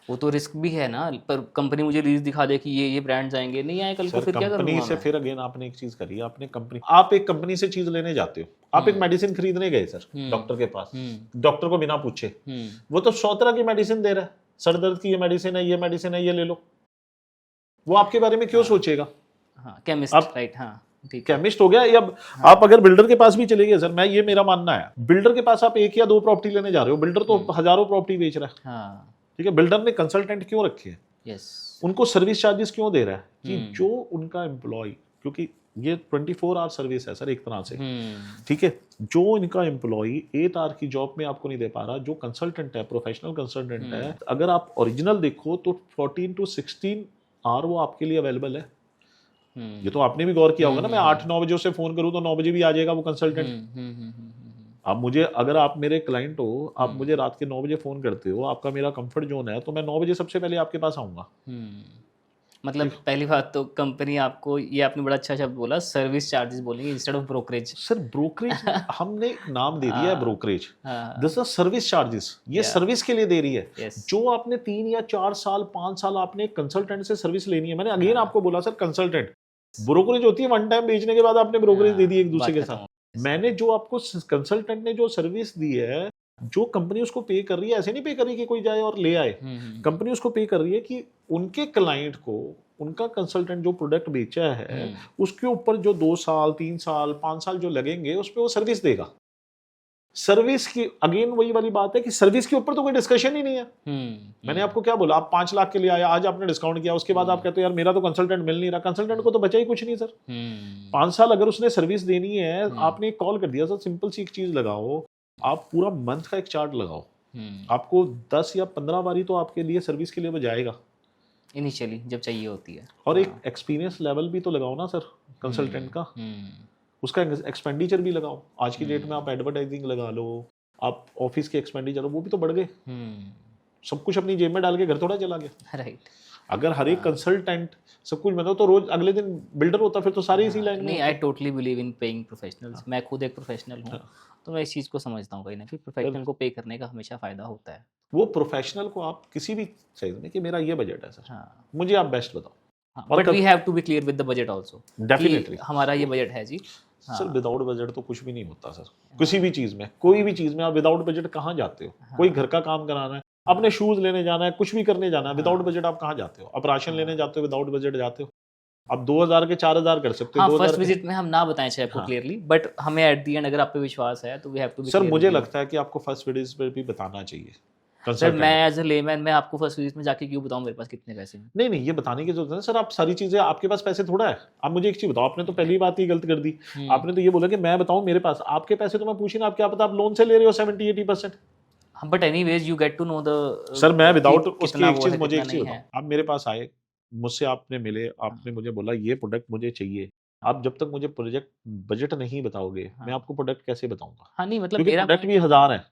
वो तो रिस्क भी है ना, पर कंपनी मुझे रीज दिखा दे कि ये ब्रांड्स आएंगे, नहीं आए कल को, फिर क्या करूंगा कंपनी से मैं? फिर अगेन आपने एक चीज करी, आपने कंपनी, आप एक कंपनी से चीज लेने जाते हो, आप एक मेडिसिन खरीदने गए सर डॉक्टर के पास, डॉक्टर को बिना पूछे, वो तो 100 तरह की मेडिसिन दे रहा है, सर दर्द की ये मेडिसिन है, ये मेडिसिन है, ये ले लो, वो आपके बारे में क्यों सोचेगा? हाँ केमिस्ट, राइट, हाँ ठीक, केमिस्ट हो गया। या आप अगर बिल्डर के पास भी चले गए सर, मैं ये मेरा मानना है, बिल्डर के पास आप एक या दो प्रॉपर्टी लेने जा रहे हो, बिल्डर तो हजारों प्रॉपर्टी बेच रहा है, हाँ ठीक है। बिल्डर ने कंसल्टेंट क्यों रखे हैं? यस, उनको सर्विस चार्जेस क्यों दे रहा है? कि जो उनका एम्प्लॉय, क्योंकि ये 24 आवर सर्विस है सर एक तरह से, ठीक है, जो इनका एम्प्लॉय 8 आवर की जॉब में आपको नहीं दे पा रहा, जो कंसल्टेंट है, प्रोफेशनल कंसल्टेंट है, अगर आप ओरिजिनल देखो तो 14 to 16 आवर वो आपके लिए अवेलेबल है। ये तो आपने भी गौर किया होगा ना, मैं 8-9 बजे उसे फोन करूं तो 9 बजे भी आ जाएगा वो कंसल्टेंट। अब मुझे, अगर आप मेरे क्लाइंट हो, आप मुझे रात के 9 बजे फ़ोन करते हो, आपका मेरा कंफर्ट जोन है, तो मैं 9 बजे सबसे पहले आपके पास आऊँगा। मतलब पहली बात तो कंपनी आपको, ये आपने बड़ा अच्छा शब्द बोला, सर्विस चार्जेस बोलेंगे instead of brokerage. Sir brokerage हमने एक नाम दे दिया है brokerage, this is service charges, ये सर्विस के लिए दे रही है। जो आपने 3 या 4 साल 5 साल आपने कंसल्टेंट से सर्विस लेनी है, मैंने अगेन आपको बोला सर कंसल्टेंट, ब्रोकरेज होती है वन टाइम बेचने के बाद आपने ब्रोकरेज दे दी एक दूसरे के साथ। मैंने जो आपको कंसल्टेंट ने जो सर्विस दी है, जो कंपनी उसको पे कर रही है, ऐसे नहीं पे कर रही कि कोई जाए और ले आए, कंपनी उसको पे कर रही है कि उनके क्लाइंट को उनका कंसल्टेंट जो प्रोडक्ट बेचा है उसके ऊपर जो 2 साल 3 साल 5 साल जो लगेंगे उस पर वो सर्विस देगा। सर्विस की अगेन वही वाली बात है कि सर्विस के ऊपर तो कोई डिस्कशन ही नहीं है। मैंने आपको क्या बोला, आप 5 लाख के लिए आया, आज आपने डिस्काउंट किया, उसके बाद आप कहते हो यार मेरा तो कंसल्टेंट मिल नहीं रहा, कंसल्टेंट को तो बचा ही कुछ नहीं सर। 5 साल अगर उसने सर्विस देनी है, आपने कॉल कर दिया सर, सिंपल सी एक चीज लगाओ, आप पूरा मंथ का एक चार्ट लगाओ, आपको 10 या 15 बारी तो आपके लिए सर्विस के लिए बजाएगा इनिशियली जब चाहिए होती है। और एक एक्सपीरियंस लेवल भी तो लगाओ ना सर कंसल्टेंट का, उसका एक्सपेंडिचर भी लगाओ। आज की डेट में आप एडवर्टाइजिंग लगा लो, आप ऑफिस के एक्सपेंडिचर, वो भी तो बढ़ गए। सब कुछ अपनी जेब में डाल के घर थोड़ा चला गया, राइट। अगर हर एक कंसल्टेंट सब कुछ बताओ तो रोज अगले दिन बिल्डर होता, फिर तो सारे इसी लाइन में। नहीं, I totally believe in paying professionals. मैं खुद एक प्रोफेशनल हूँ, तो मैं इस चीज़ को समझता हूँ कहीं ना कहीं प्रोफेशनल को पे करने का हमेशा फ़ायदा होता है। वो प्रोफेशनल को आप किसी भी साइज में कि मेरा ये बजट है सर, मुझे आप बेस्ट बताओ, but we have to be clear with the budget also, definitely हमारा ये बजट है जी। सर विदाउट बजट तो कुछ भी नहीं होता सर, किसी भी चीज में, कोई भी चीज में आप विदाउट बजट कहाँ जाते हो? कोई घर का काम कराना है, अपने शूज लेने जाना है, कुछ भी करने जाना है, विदाउट बजट आप कहाँ जाते हो? आप राशन लेने जाते हो, विदाउट बजट जाते हो? आप 2000 के 4000 कर सकते हो। हाँ, 2000 फर्स्ट विजिट में हम ना बताएं शेफ को हाँ। क्लियरली, बट हमें एट दी एंड अगर आप पे विश्वास है तो we have to be sir clear मुझे विद यू। लगता है कि आपको फर्स्ट विजिट पर भी बताना चाहिए सर कंसल्टेंट मैं को। एज अ लेमैन मैं आपको फर्स्ट विजिट में जाके क्यों बताऊं मेरे पास कितने पैसे हैं? नहीं नहीं, ये बताने की जरूरत है सर। आप सारी चीजें, आपके पास पैसे थोड़ा है। आप मुझे एक चीज बताओ, आपने तो पहली बात ही गलत कर दी। आपने तो ये बोला कि मैं बताऊं मेरे पास आपके पैसे, तो मैं पूछी ना, आप क्या पता आप लोन से ले रहे हो 70-80%। हाँ, but anyways you get to know the sir मैं विदाउट उसके कितना एक वो चीज, है मुझे कितना एक चीज नहीं बताओ, है। आप मेरे पास आए, मुझसे आपने मिले, आपने मुझे बोला ये प्रोडक्ट मुझे चाहिए। आप जब तक मुझे प्रोजेक्ट बजट नहीं बताओगे, मैं हाँ आपको प्रोडक्ट कैसे बताऊंगा? हाँ, नहीं मतलब क्योंकि मेरा प्रोडक्ट पॉइंट भी 1000 है।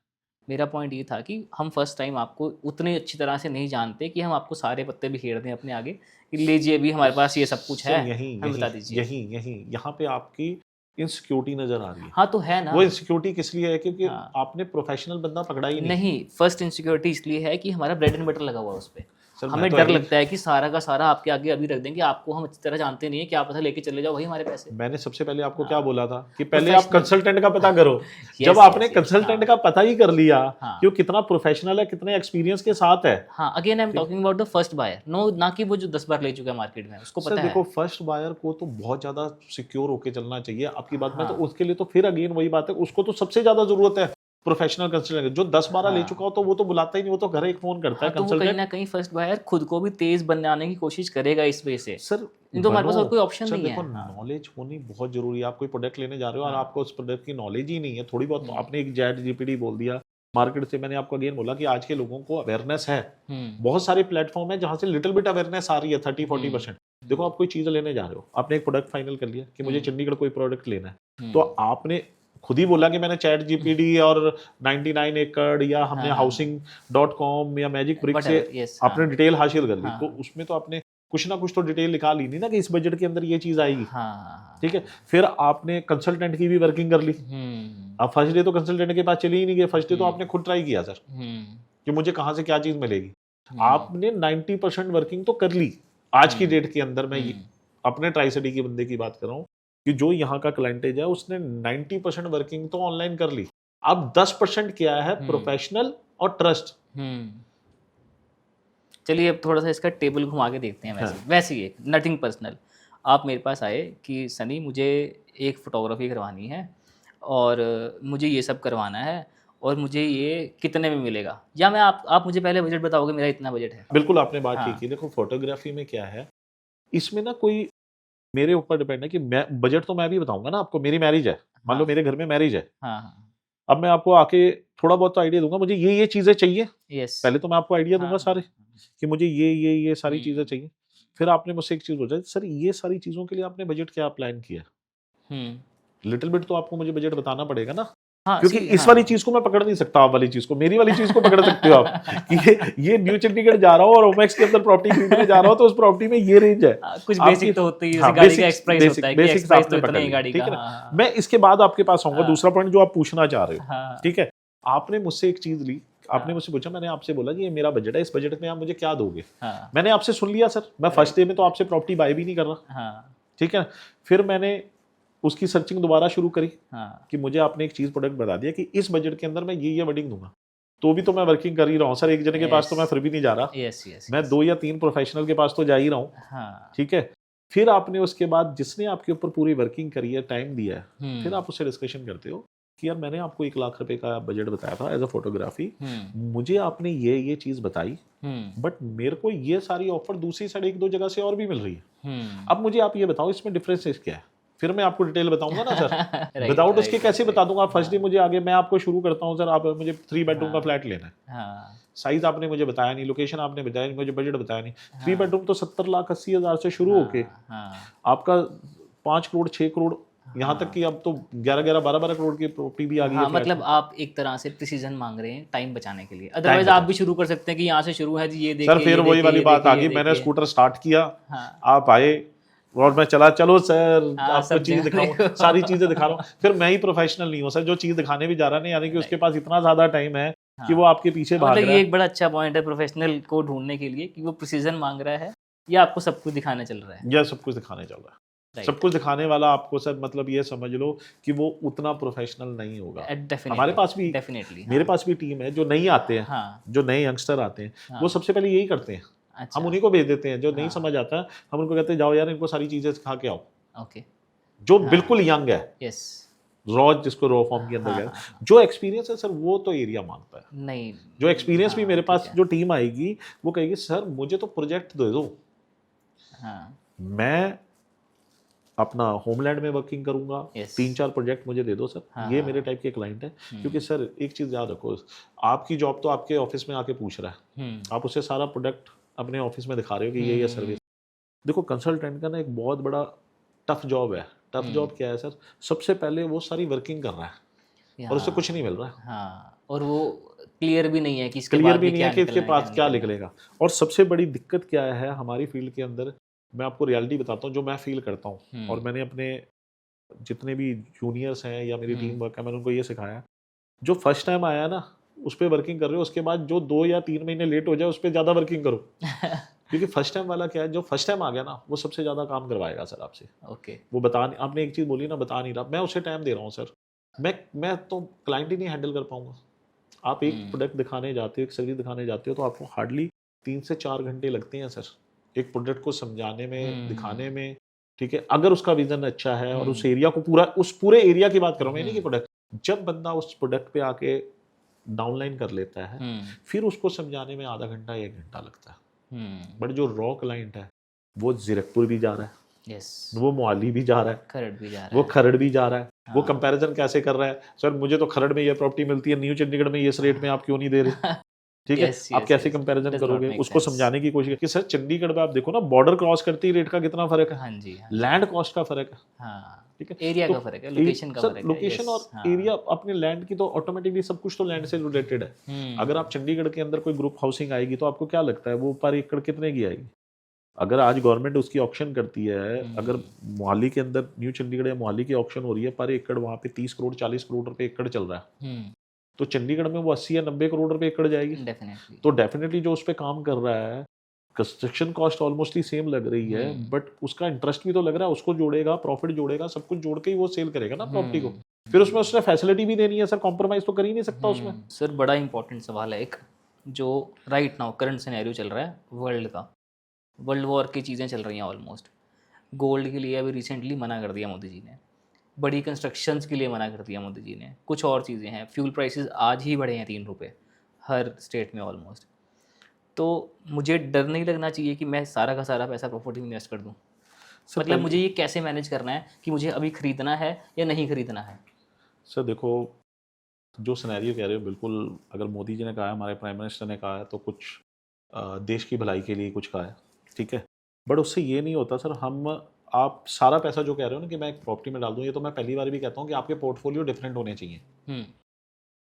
मेरा पॉइंट ये था कि हम फर्स्ट टाइम आपको उतनी अच्छी तरह से नहीं जानते कि हम आपको सारे पत्ते बिखेर दें अपने आगे कि लीजिए अभी हमारे पास ये सब कुछ सर है, यही हमें यही बता दीजिए। यही यही यहाँ पे आपकी इनसिक्योरिटी नजर आ रही है। हाँ तो है ना। वो इनसिक्योरिटी किस लिए है? क्योंकि हाँ आपने प्रोफेशनल बंदा पकड़ा ही नहीं। नहीं, फर्स्ट इनसिक्योरिटी इसलिए है कि हमारा ब्रेड एंड बटर लगा हुआ है उस पर। सर मैं हमें तो डर यही, लगता है कि सारा का सारा आपके आगे अभी रख देंगे, आपको हम अच्छी तरह जानते नहीं है, क्या पता लेके चले जाओ वही हमारे पैसे। मैंने सबसे पहले आपको हाँ। क्या बोला था कि पहले आप Professional। कंसल्टेंट का पता करो। Yes, जब yes, आपने yes, कंसल्टेंट हाँ। का पता ही कर लिया हाँ। कि वो कितना प्रोफेशनल है, कितने एक्सपीरियंस के साथ है। हाँ, again I am talking about the first buyer, no ना कि वो जो 10 बार ले चुका है मार्केट में, उसको सर पता देखो, है। फर्स्ट बायर को तो बहुत ज्यादा सिक्योर होके चलना चाहिए आपकी बात में। तो हाँ। उसके लिए तो फिर अगेन वही बात है, उसको तो सबसे ज्यादा जरूरत है प्रोफेशनल कंसल्टेंट। जो 10-12 ले हाँ। चुका हो तो वो तो बुलाता ही नहीं, वो तो घर एक फोन करता हाँ है तो वो कहीं कंसल्टेंट। ना कहीं फर्स्ट बायर खुद को भी तेज बनाने की कोशिश करेगा इस वजह से। सर नहीं तो हमारे पास बनो। और कोई ऑप्शन सर नहीं देखो, है। हाँ। नॉलेज होनी बहुत जरूरी है। आप कोई प्रोडक्ट लेने जा रहे हो और हाँ। आपको उस प्रोडक्ट की नॉलेज ही नहीं है, थोड़ी बहुत, तो आपने एक चैट जीपीटी बोल दिया मार्केट से। मैंने आपको अगेन बोला कि आज के लोगों को अवेयरनेस है, बहुत सारे प्लेटफॉर्म है जहां से लिटिल बिट अवेयरनेस आ रही है, 30-40%। देखो, आप कोई चीज लेने जा रहे हो, आपने एक प्रोडक्ट फाइनल कर लिया कि मुझे चंडीगढ़ कोई प्रोडक्ट लेना है, तो आपने खुद ही बोला कि मैंने चैट जीपीटी और 99 एकड़ या हमने housing.com या मैजिक ब्रिक से आपने डिटेल हासिल कर ली। तो उसमें तो आपने कुछ ना कुछ तो डिटेल निकाल ली नहीं ना कि इस बजट के अंदर ये चीज आएगी। ठीक है, फिर आपने कंसल्टेंट की भी वर्किंग कर ली। अब फर्स्ट डे तो कंसल्टेंट के पास चले ही नहीं गए, फर्स्ट डे तो आपने खुद ट्राई किया सर कि मुझे कहाँ से क्या चीज मिलेगी। आपने 90% वर्किंग तो कर ली आज की डेट के अंदर। मैं अपने ट्राई सिटी के बंदे की बात कर रहा हूँ कि जो यहाँ का क्लाइंटेज है उसने 90% वर्किंग तो ऑनलाइन कर ली। अब 10% क्या है, प्रोफेशनल और ट्रस्ट। चलिए अब थोड़ा सा इसका टेबल घुमा के देखते हैं। वैसे ही एक नथिंग पर्सनल, आप मेरे पास आए कि सनी मुझे एक फोटोग्राफी करवानी है और मुझे ये सब करवाना है और मुझे ये कितने में मिलेगा, या मैं आप मुझे पहले बजट बताओगे मेरा इतना बजट है। बिल्कुल आपने बात ठीक की। देखो, फोटोग्राफी में क्या है, इसमें ना कोई मेरे ऊपर डिपेंड है कि मैं बजट तो मैं भी बताऊंगा ना आपको। मेरी मैरिज है, मान लो मेरे घर में मैरिज है, अब मैं आपको आके थोड़ा बहुत तो आइडिया दूंगा, मुझे ये चीजें चाहिए। पहले तो मैं आपको आइडिया दूंगा सारे कि मुझे ये सारी चीजें चाहिए। फिर आपने मुझसे एक चीज पूछा, सर ये सारी चीजों के लिए आपने बजट क्या प्लान किया? लिटिल बिट तो आपको मुझे बजट बताना पड़ेगा ना। क्योंकि इस वाली चीज को मैं पकड़ नहीं सकता, आप वाली चीज को, मेरी वाली चीज को पकड़ सकते हो आप कि ये न्यू चंडीगढ़ जा रहा हूँ और ओमेक्स के अंदर प्रॉपर्टी खरीदने जा रहा हूँ, तो उस प्रॉपर्टी में ये रेंज है। कुछ बेसिक तो होते ही है, गाड़ी का एक्सप्राइस होता है कि एक्सप्राइस तो इतना ही गाड़ी का। ठीक है ना, मैं इसके बाद आपके पास आऊंगा। दूसरा पॉइंट जो आप पूछना चाह रहे हो, ठीक है, आपने मुझसे एक चीज ली, आपने मुझसे पूछा, मैंने आपसे बोला कि ये मेरा बजट है, इस बजट में आप मुझे क्या दोगे। मैंने आपसे सुन लिया सर, मैं फर्स्ट डे में तो आपसे प्रॉपर्टी बाय भी नहीं कर रहा। ठीक है, फिर मैंने उसकी सर्चिंग दोबारा शुरू करी कि मुझे आपने एक चीज प्रोडक्ट बता दिया कि इस बजट के अंदर मैं ये वर्डिंग दूंगा, तो भी तो मैं वर्किंग कर ही रहा हूँ सर। एक जने के पास तो मैं फिर भी नहीं जा रहा, मैं 2 या 3 प्रोफेशनल के पास तो जा ही रहा हूँ। ठीक है, फिर आपने उसके बाद जिसने आपके ऊपर पूरी वर्किंग करी है, टाइम दिया है, फिर आप उससे डिस्कशन करते हो कि यार मैंने आपको 1 लाख रुपए का बजट बताया था एज अ फोटोग्राफी, मुझे आपने ये चीज बताई, बट मेरे को ये सारी ऑफर दूसरी साइड 1-2 जगह से और भी मिल रही है। अब मुझे आप ये बताओ इसमें डिफरेंसेस क्या है, फिर मैं आपको डिटेल बताऊंगा ना सर। विदाउट उसके कैसे बता दूंगा? फर्स्ट डे मुझे आगे मैं आपको शुरू करता हूँ, सर आप मुझे 3 बेडरूम का फ्लैट लेना है, साइज आपने मुझे बताया नहीं, लोकेशन आपने बताया नहीं, मुझे बजट बताया नहीं। 3 बेडरूम तो 70,80,000 से शुरू होके आपका 5 करोड़ 6 करोड़ यहाँ तक कि अब तो 11-12 करोड़ की प्रॉपर्टी भी आ गई है। मतलब आप एक तरह से प्रिसीजन मांग रहे हैं टाइम बचाने के लिए। अदरवाइज आप भी शुरू कर सकते हैं कि यहाँ से शुरू है जी, ये देखिए। सर फिर वही वाली बात आ गई, मैंने स्कूटर स्टार्ट किया, आप आए और मैं चला, चलो सर आपको चीज दिखाऊं, सारी चीजें दिखा रहा हूँ। फिर मैं ही प्रोफेशनल नहीं हूँ सर, जो चीज दिखाने भी जा रहा नहीं, यानी कि उसके पास इतना ज्यादा टाइम है कि वो आपके पीछे भाग रहा है। ये एक बड़ा अच्छा पॉइंट है प्रोफेशनल को ढूंढने के लिए कि वो प्रिसीजन मांग रहा है या आपको सब कुछ दिखाने चल रहा है। या सब कुछ दिखाने चल रहा है, सब कुछ दिखाने वाला आपको सर, मतलब ये समझ लो कि वो उतना प्रोफेशनल नहीं होगा। हमारे पास भी डेफिनेटली मेरे पास भी टीम है जो नहीं आते हैं, जो नए यंगस्टर आते हैं, वो सबसे पहले यही करते हैं अच्छा, हम उन्हीं को भेज देते हैं जो नहीं हाँ। समझ आता है, हम उनको कहते हैं जाओ यार इनको सारी चीजें सिखा के आओ, ओके, जो हाँ। बिल्कुल यंग है, यस, रॉ जिसको रॉ फॉर्म के अंदर हाँ, गया, हाँ, हाँ। जो एक्सपीरियंस है सर वो तो एरिया मांगता है। नहीं, जो एक्सपीरियंस भी हाँ, मेरे ठीक पास है, जो टीम आएगी वो कहेगी सर मुझे तो प्रोजेक्ट दे दो, हाँ, मैं अपना होमलैंड में वर्किंग करूंगा, यस, 3-4 प्रोजेक्ट मुझे दे दो सर, हाँ, ये हाँ, मेरे टाइप के क्लाइंट है। हम्म, क्योंकि सर एक चीज़ याद रखो, आपकी जॉब तो आपके ऑफिस में आके पूछ रहा है, आप उसे सारा प्रोडक्ट अपने ऑफिस में दिखा रहे हो कि ये सर्विस। देखो कंसल्टेंट का ना एक बहुत बड़ा टफ जॉब है। टफ जॉब क्या है सर, सबसे पहले वो सारी वर्किंग कर रहा है और उसे कुछ नहीं मिल रहा है, हाँ, और वो क्लियर भी नहीं है कि इसके क्लियर बाद भी भी नहीं क्या है कि इसके निकलना है, पास क्या निकलना है। निकलेगा। और सबसे बड़ी दिक्कत क्या है हमारी फील्ड के अंदर, मैं आपको रियलिटी बताता हूँ जो मैं फील करता हूँ, और मैंने अपने जितने भी जूनियर्स हैं या मेरी टीम वर्क है मैंने उनको ये सिखाया, जो फर्स्ट टाइम आया ना उस पर वर्किंग कर रहे हो, उसके बाद जो 2 या 3 महीने लेट हो जाए उस पर ज़्यादा वर्किंग करो। क्योंकि फर्स्ट टाइम वाला क्या है, जो फर्स्ट टाइम आ गया ना वो सबसे ज़्यादा काम करवाएगा सर आपसे। ओके, वो आपने एक चीज़ बोली ना, बता नहीं रहा, मैं उसे टाइम दे रहा हूँ सर, मैं तो क्लाइंट ही नहीं हैंडल कर पाऊंगा। आप एक प्रोडक्ट दिखाने जाते हो, एक सर्विस दिखाने जाते हो तो आपको हार्डली 3 से 4 घंटे लगते हैं सर एक प्रोडक्ट को समझाने में, दिखाने में। ठीक है, अगर उसका विजन अच्छा है और उस एरिया को पूरा, उस पूरे एरिया की बात कर रहा हूं मैं, नहीं कि प्रोडक्ट, जब बंदा उस प्रोडक्ट पे आके डाउनलाइन कर लेता है फिर उसको समझाने में आधा घंटा 1 घंटा लगता है। बट जो रॉ क्लाइंट है वो जीरकपुर भी जा रहा है, यस, वो मोहाली भी जा रहा है, खरड़ भी जा रहा वो है, खरड़ भी जा रहा है, वो हाँ। कंपैरिजन कैसे कर रहा है, सर मुझे तो खरड़ में ये प्रॉपर्टी मिलती है, न्यू चंडीगढ़ में ये इस रेट में आप क्यों नहीं दे रहे। ठीक है, यस, आप यस, कैसे यस, कंपैरिजन डज नॉट करोगे, मेक उसको सेंस। समझाने की कोशिश कि सर चंडीगढ़ में आप देखो ना बॉर्डर क्रॉस करते ही रेट का कितना फर्क है, हाँ जी, हाँ जी, लैंड कॉस्ट का फर्क है। हाँ, ठीक है, एरिया तो का फर्क है, लोकेशन का सर फर्क है, लोकेशन यस, और हाँ, एरिया अपने लैंड की तो ऑटोमेटिकली सब कुछ तो लैंड से रिलेटेड है। अगर आप चंडीगढ़ के अंदर कोई ग्रुप हाउसिंग आएगी तो आपको क्या लगता है वो पर एकड़ कितने की आएगी? अगर आज गवर्नमेंट उसकी ऑक्शन करती है, अगर मोहाली के अंदर न्यू चंडीगढ़ या मोहाली की ऑक्शन हो रही है, पर एकड़ वहाँ पे 30 करोड़ 40 करोड़ रुपए एकड़ चल रहा है, तो चंडीगढ़ में वो 80 या 90 करोड़ रुपए एकड़ जाएगी। डेफिनेटली, तो डेफिनेटली जो उस पर काम कर रहा है, कंस्ट्रक्शन कॉस्ट ऑलमोस्ट ही सेम लग रही है, बट उसका इंटरेस्ट भी तो लग रहा है, उसको जोड़ेगा, प्रॉफिट जोड़ेगा, सब कुछ जोड़ के ही वो सेल करेगा ना प्रॉपर्टी को। फिर उसमें उसने फैसिलिटी भी देनी है सर, कॉम्प्रोमाइज तो कर ही नहीं सकता उसमें। सर बड़ा इंपॉर्टेंट सवाल है एक, जो राइट नाउ करंट सिनेरियो चल रहा है वर्ल्ड का, वर्ल्ड वॉर की चीज़ें चल रही हैं ऑलमोस्ट। गोल्ड के लिए अभी रिसेंटली मना कर दिया मोदी जी ने, बड़ी कंस्ट्रक्शंस के लिए मना कर दिया मोदी जी ने, कुछ और चीज़ें हैं, फ्यूल प्राइसेस आज ही बढ़े हैं 3 रुपये हर स्टेट में ऑलमोस्ट। तो मुझे डर नहीं लगना चाहिए कि मैं सारा का सारा पैसा प्रॉपर्टी में इन्वेस्ट कर दूँ। मतलब मुझे ये कैसे मैनेज करना है कि मुझे अभी ख़रीदना है या नहीं ख़रीदना है? सर देखो, जो सिनेरियो कह रहे हो बिल्कुल, अगर मोदी जी ने कहा है, हमारे प्राइम मिनिस्टर ने कहा है, तो कुछ देश की भलाई के लिए कुछ कहा है, ठीक है। बट उससे ये नहीं होता सर, आप सारा पैसा जो कह रहे हो ना कि मैं एक प्रॉपर्टी में डाल दूँ, ये तो मैं पहली बार भी कहता हूँ कि आपके पोर्टफोलियो डिफरेंट होने चाहिए।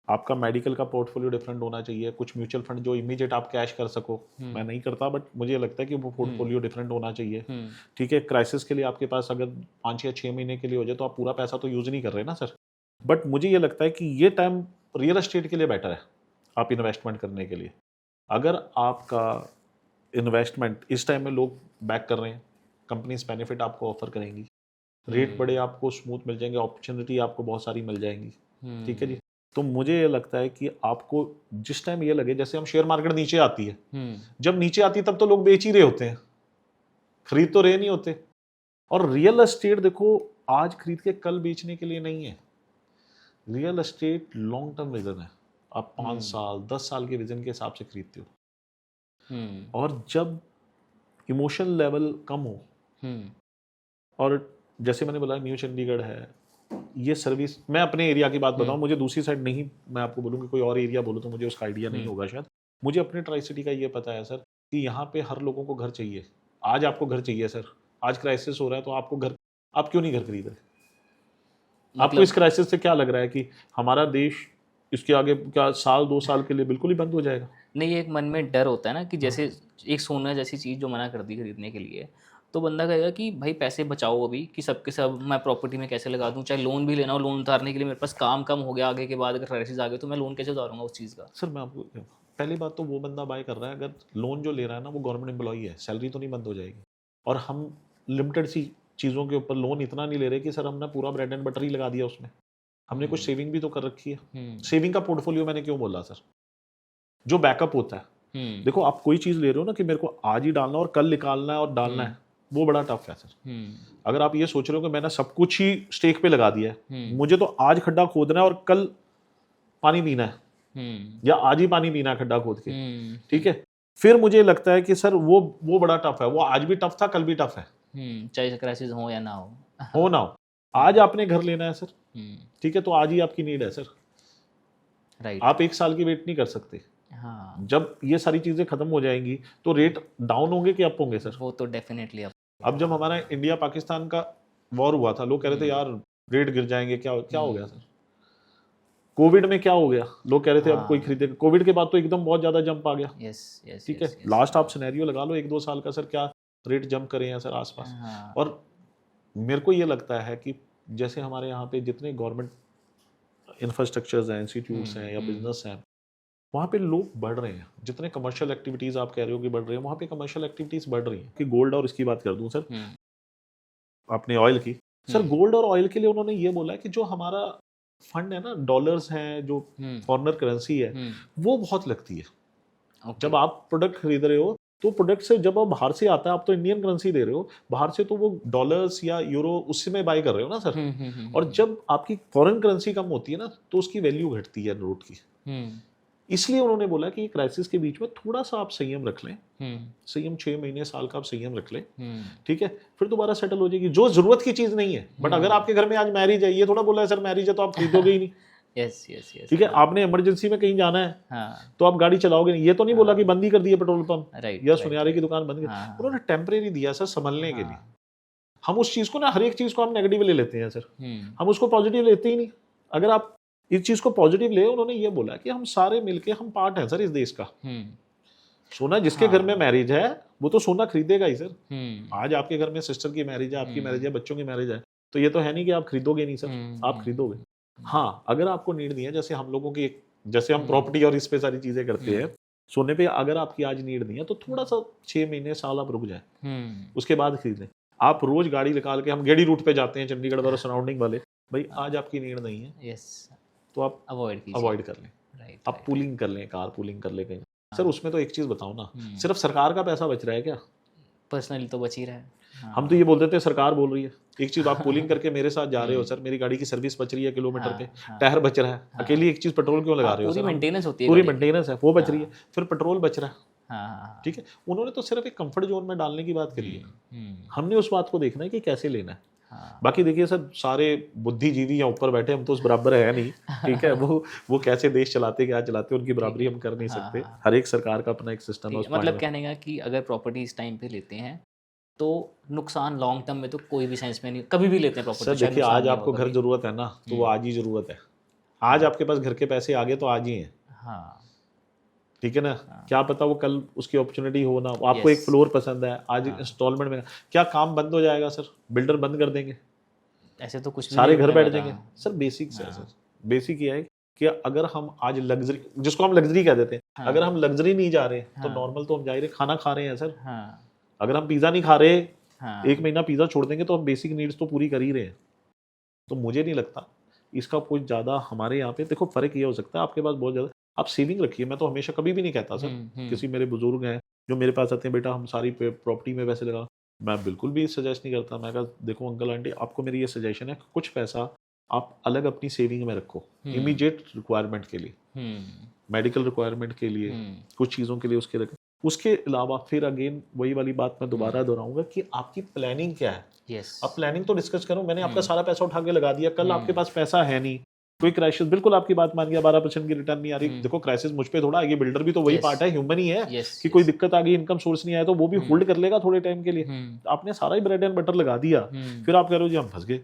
आपका मेडिकल का पोर्टफोलियो डिफरेंट होना चाहिए, कुछ म्यूचुअल फंड जो इमीडिएट आप कैश कर सको, मैं नहीं करता बट मुझे लगता है कि वो पोर्टफोलियो डिफरेंट होना चाहिए। ठीक है, क्राइसिस के लिए आपके पास अगर 5 या 6 महीने के लिए हो जाए तो आप पूरा पैसा तो यूज़ नहीं कर रहे ना सर। बट मुझे ये लगता है कि ये टाइम रियल एस्टेट के लिए बेटर है आप इन्वेस्टमेंट करने के लिए। अगर आपका इन्वेस्टमेंट इस टाइम में लोग बैक कर रहे हैं, कंपनीज बेनिफिट आपको ऑफर करेंगी, रेट बड़े आपको स्मूथ मिल जाएंगे, अपॉर्चुनिटी आपको बहुत सारी मिल जाएंगी। ठीक है जी, तो मुझे ये लगता है कि आपको जिस टाइम ये लगे, जैसे हम शेयर मार्केट नीचे आती है, जब नीचे आती है तब तो लोग बेच ही रहे होते हैं, खरीद तो रहे नहीं होते। और रियल एस्टेट देखो आज खरीद के कल बेचने के लिए नहीं है, real estate long term vision है। आप 5 साल 10 साल के विजन के हिसाब से खरीदते हो। और जब इमोशन लेवल कम हो, और जैसे मैंने बोला न्यू चंडीगढ़ है, ये सर्विस, मैं अपने एरिया की बात बताऊं, मुझे दूसरी साइड नहीं, मैं आपको बोलूँगी कोई और एरिया बोलो तो मुझे उसका आइडिया नहीं होगा शायद। मुझे अपने ट्राई सिटी का ये पता है सर कि यहाँ पे हर लोगों को घर चाहिए। आज आपको घर चाहिए सर, आज क्राइसिस हो रहा है तो आपको घर, आप क्यों नहीं घर खरीद रहे? आपको इस क्राइसिस से क्या लग रहा है कि हमारा देश इसके आगे क्या 1-2 साल के लिए बिल्कुल ही बंद हो जाएगा? नहीं, एक मन में डर होता है ना कि जैसे एक सोना जैसी चीज़ जो मना कर दी खरीदने के लिए, तो बंदा कहेगा कि भाई पैसे बचाओ अभी, कि सबके सब मैं प्रॉपर्टी में कैसे लगा दूं, चाहे लोन भी लेना हो, लोन उतारने के लिए मेरे पास काम कम हो गया आगे के बाद, अगर क्राइसिस आ गए तो मैं लोन कैसे उतारूंगा उस चीज़ का? सर मैं आपको, पहली बात तो वो बंदा बाय कर रहा है, अगर लोन जो ले रहा है ना वो गवर्नमेंट एम्प्लॉई है, सैलरी तो नहीं बंद हो जाएगी। और हम लिमिटेड सी चीज़ों के ऊपर लोन इतना नहीं ले रहे कि सर हमने पूरा ब्रेड एंड बटर ही लगा दिया उसमें, हमने कुछ सेविंग भी तो कर रखी है। सेविंग का पोर्टफोलियो मैंने क्यों बोला सर? जो बैकअप होता है, देखो आप कोई चीज़ ले रहे हो ना कि मेरे को आज ही डालना और कल निकालना है और डालना है, वो बड़ा टफ है सर। अगर आप ये सोच रहे हो कि मैंने सब कुछ ही स्टेक पे लगा दिया है, मुझे तो आज खड्डा खोदना है और कल पानी पीना है, या आज ही पानी पीना है खड्डा खोद के, ठीक है, फिर मुझे लगता है कि सर वो बड़ा टफ है। वो आज भी टफ था, कल भी टफ है, चाहे क्राइसिस हो या ना हो ना हो। आज आपने घर लेना है सर, ठीक है, तो आज ही आपकी नीड है सर, राइट। आप 1 साल की वेट नहीं कर सकते। हाँ, जब ये सारी चीजें खत्म हो जाएंगी तो रेट डाउन होंगे कि अप होंगे सर? वो तो डेफिनेटली अब जब हमारा इंडिया पाकिस्तान का वॉर हुआ था, लोग कह रहे थे यार रेट गिर जाएंगे, क्या हो गया सर? कोविड में क्या हो गया, लोग कह रहे थे अब कोई खरीदेगा। कोविड के बाद तो एकदम बहुत ज्यादा जंप आ गया। ठीक है, लास्ट आप सिनेरियो लगा लो 1-2 साल का सर, क्या रेट जंप करे हैं सर आसपास। और मेरे को ये लगता है कि जैसे हमारे यहाँ पे जितने गवर्नमेंट इंफ्रास्ट्रक्चर्स हैं, इंस्टीट्यूट्स हैं या बिजनेस हैं, वहाँ पे लोग बढ़ रहे हैं। जितने कमर्शियल एक्टिविटीज़ आप कह रहे हो कि बढ़ रही हैं, वहाँ पे कमर्शियल एक्टिविटीज़ बढ़ रही हैं। कि गोल्ड और इसकी बात कर दूं सर, अपने ऑयल की, सर गोल्ड और ऑयल के लिए उन्होंने ये बोला है कि जो हमारा फंड है ना, डॉलर्स हैं, जो फॉरेनर करेंसी है, वो बहुत लगती है। जब आप प्रोडक्ट खरीद रहे हो तो प्रोडक्ट से जब आप बाहर से आता है, आप तो इंडियन करेंसी दे रहे हो, बाहर से तो वो डॉलर्स या यूरो उससे में बाय कर रहे हो ना सर। और जब आपकी फॉरेन करेंसी कम होती है ना, तो उसकी वैल्यू घटती है नोट की। इसलिए उन्होंने बोला कि क्राइसिस के बीच में थोड़ा सा आप संयम रख लें, संयम 6 महीने साल का आप संयम रख लें, ठीक है, फिर दोबारा सेटल हो जाएगी। जो जरूरत की चीज नहीं है, बट अगर आपके घर में आज मैरिज है, ये थोड़ा बोला है सर मैरिज है तो आप खरीदोगे ही नहीं। यस, ठीक है, आपने इमरजेंसी में कहीं जाना है, तो आप गाड़ी चलाओगे नहीं। ये तो नहीं बोला कि बंद ही कर दिए पेट्रोल पंप या सुनियारे की दुकान बंद कर, उन्होंने टेम्परेरी दिया सर संभलने के लिए। हम उस चीज को ना, हर एक चीज को हम नेगेटिव ले लेते हैं सर, हम उसको पॉजिटिव लेते ही नहीं। अगर आप इस चीज को पॉजिटिव ले, उन्होंने ये बोला कि हम सारे मिलके हम पार्ट हैं सर इस देश का। सोना जिसके घर में मैरिज है वो तो सोना खरीदेगा ही सर। आज आपके घर में सिस्टर की मैरिज है, आपकी मैरिज है, बच्चों की मैरिज है, तो ये तो है नहीं कि आप खरीदोगे नहीं सर, आप खरीदोगे। हाँ, अगर आपको नीड नहीं है, जैसे हम लोगों की, जैसे हम प्रॉपर्टी और इस पे सारी चीजें करते हैं, सोने पे अगर आपकी आज नीड नहीं है तो थोड़ा सा 6 महीने साल आप रुक जाए, उसके बाद खरीद लें। आप रोज गाड़ी निकाल के, हम गेड़ी रूट पे जाते हैं चंडीगढ़ और सराउंडिंग वाले, भाई आज आपकी नीड नहीं है, तो आप अवॉइड कर लें, आप पूलिंग कर लें, कार पूलिंग कर लें कहीं। सर उसमें तो एक चीज बताओ ना, सिर्फ सरकार का पैसा बच रहा है क्या? पर्सनली तो बच ही रहा है। हम तो ये बोलते थे सरकार बोल रही है। एक चीज आप पूलिंग करके मेरे साथ जा रहे हो सर, मेरी गाड़ी की सर्विस बच रही है किलोमीटर पे, टायर बच रहा है, अकेली एक चीज पेट्रोल क्यों लगा रहे हो? पूरी मेंटेनेंस होती है, पूरी मेंटेनेंस है, वो बच रही है, फिर पेट्रोल बच रहा है। ठीक है, उन्होंने तो सिर्फ एक कंफर्ट जोन में डालने की बात करी है। हमने उस बात को देखना है कि कैसे लेना है। बाकी देखिए सर, सारे बुद्धिजीवी यहाँ ऊपर बैठे, हम तो उस बराबर है नहीं, ठीक है, वो कैसे देश चलाते, क्या चलाते, उनकी बराबरी हम कर नहीं सकते। हर एक सरकार का अपना एक सिस्टम है। मतलब कहने का कि अगर प्रॉपर्टी इस टाइम पे लेते हैं तो नुकसान लॉन्ग टर्म में तो कोई भी सेंस में नहीं, कभी भी लेते हैं प्रॉपर्टी। सर देखिए, आज आपको घर जरूरत है ना, तो वो आज ही जरूरत है। आज आपके पास घर के पैसे आ गए तो आज ही है, ठीक है ना। क्या पता वो कल उसकी अपॉर्चुनिटी हो ना। आपको एक फ्लोर पसंद है, आज इंस्टॉलमेंट में, क्या काम बंद हो जाएगा सर? बिल्डर बंद कर देंगे, ऐसे तो कुछ सारे घर बैठ जाएंगे सर। बेसिक्स है सर, बेसिक ये है कि अगर हम आज लग्जरी, जिसको हम लग्जरी कह देते हैं, अगर हम लग्जरी नहीं जा रहे तो नॉर्मल तो हम जा रहे, खाना खा रहे हैं सर। अगर हम पिज्जा नहीं खा रहे, 1 महीना पिज्जा छोड़ देंगे तो हम बेसिक नीड्स तो पूरी कर ही रहे हैं। तो मुझे नहीं लगता इसका कुछ ज्यादा हमारे यहाँ पे। देखो फर्क ये हो सकता है, आपके पास बहुत ज्यादा आप सेविंग रखिए। मैं तो हमेशा कभी भी नहीं कहता सर, किसी मेरे बुजुर्ग हैं जो मेरे पास आते हैं, बेटा हम सारी प्रॉपर्टी में पैसे लगा, मैं बिल्कुल भी सजेस्ट नहीं करता। मैं कहा देखो अंकल आंटी, आपको मेरी ये सजेशन है, कुछ पैसा आप अलग अपनी सेविंग में रखो, इमीडिएट रिक्वायरमेंट के लिए, मेडिकल रिक्वायरमेंट के लिए, कुछ चीज़ों के लिए उसके रखें। उसके अलावा फिर अगेन वही वाली बात मैं दोबारा दोहराऊंगा कि आपकी प्लानिंग क्या है। आप प्लानिंग तो डिस्कस करो। मैंने आपका सारा पैसा उठा के लगा दिया, कल आपके पास पैसा है नहीं, कोई क्राइसिस, बिल्कुल आपकी बात मान गया, 12% की रिटर्न नहीं आ रही। देखो क्राइसिस मुझ पे थोड़ा, ये बिल्डर भी तो वही पार्ट है, ह्यूमन ही है कि कोई दिक्कत आ गई, इनकम सोर्स नहीं आया, तो वो भी होल्ड कर लेगा थोड़े टाइम के लिए। आपने सारा ही ब्रेड एंड बटर लगा दिया, फिर आप कह रहे हो जी हम फंस गए।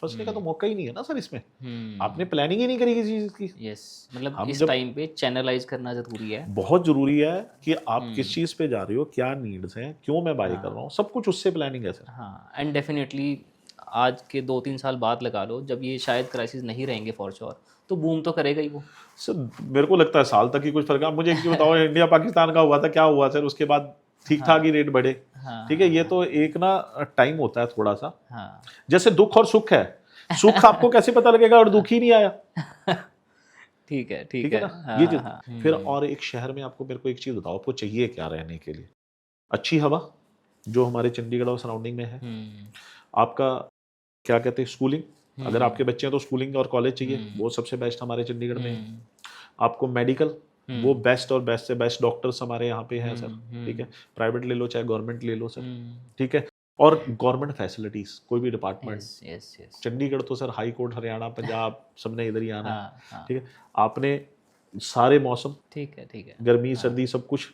फंसने का तो मौका ही नहीं है ना सर इसमें। आपने प्लानिंग ही नहीं करी किसी चीज की। मतलब इस टाइम पे चैनलाइज करना जरूरी है, बहुत जरूरी है कि आप किस चीज पे जा रहे हो, क्या नीड्स हैं, क्यों मैं बाय कर रहा हूँ, सब कुछ उससे प्लानिंग है सर। एंड डेफिनेटली आज के 2-3 साल बाद लगा लो, जब ये शायद क्राइसिस नहीं रहेंगे फॉर श्योर, तो बूम तो करेगा ही वो सर। मेरे को लगता है साल तक ही कुछ फर्क है। मुझे एक चीज बताओ, इंडिया पाकिस्तान का हुआ था, क्या हुआ सर? उसके बाद ठीक ठाक ही रेट बढ़े, ठीक है। ये तो एक ना टाइम होता है थोड़ा सा, जैसे दुख और सुख है। सुख आपको कैसे पता लगेगा और दुख ही नहीं आया? ठीक है, ठीक ठीक है है। ना, हाँ, ये हाँ, चीज। हाँ। फिर और एक शहर में आपको, मेरे को एक चीज बताओ, आपको चाहिए क्या रहने के लिए? अच्छी हवा, जो हमारे चंडीगढ़ और सराउंडिंग में है। हम्म, आपका क्या कहते हैं, स्कूलिंग, अगर आपके हम्म, बच्चे हैं तो स्कूलिंग और कॉलेज चाहिए, हम्म, वो सबसे बेस्ट हमारे चंडीगढ़ में है। हम्म, आपको मेडिकल, वो हम्म, बेस्ट और बेस्ट से बेस्ट डॉक्टर्स हमारे यहाँ पे हैं सर। ठीक है, हम्म, प्राइवेट ले लो चाहे गवर्नमेंट ले लो सर। हम्म, ठीक है, और गवर्नमेंट फैसिलिटीज, कोई भी department, yes, yes, yes. Chandigarh तो sir high court, Haryana, Punjab, सबने इधर ही आना है। हाँ, हाँ, ठीक है, आपने सारे मौसम, ठीक है, ठीक है। गर्मी हाँ। सर्दी सब कुछ,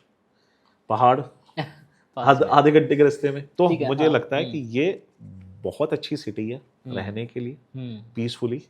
पहाड़, पास में। आधे घंटे के रास्ते में, तो ठीक है, मुझे हाँ। लगता है कि ये बहुत अच्छी सिटी है हम्म, रहने के लिए, हम्म, पीसफुली।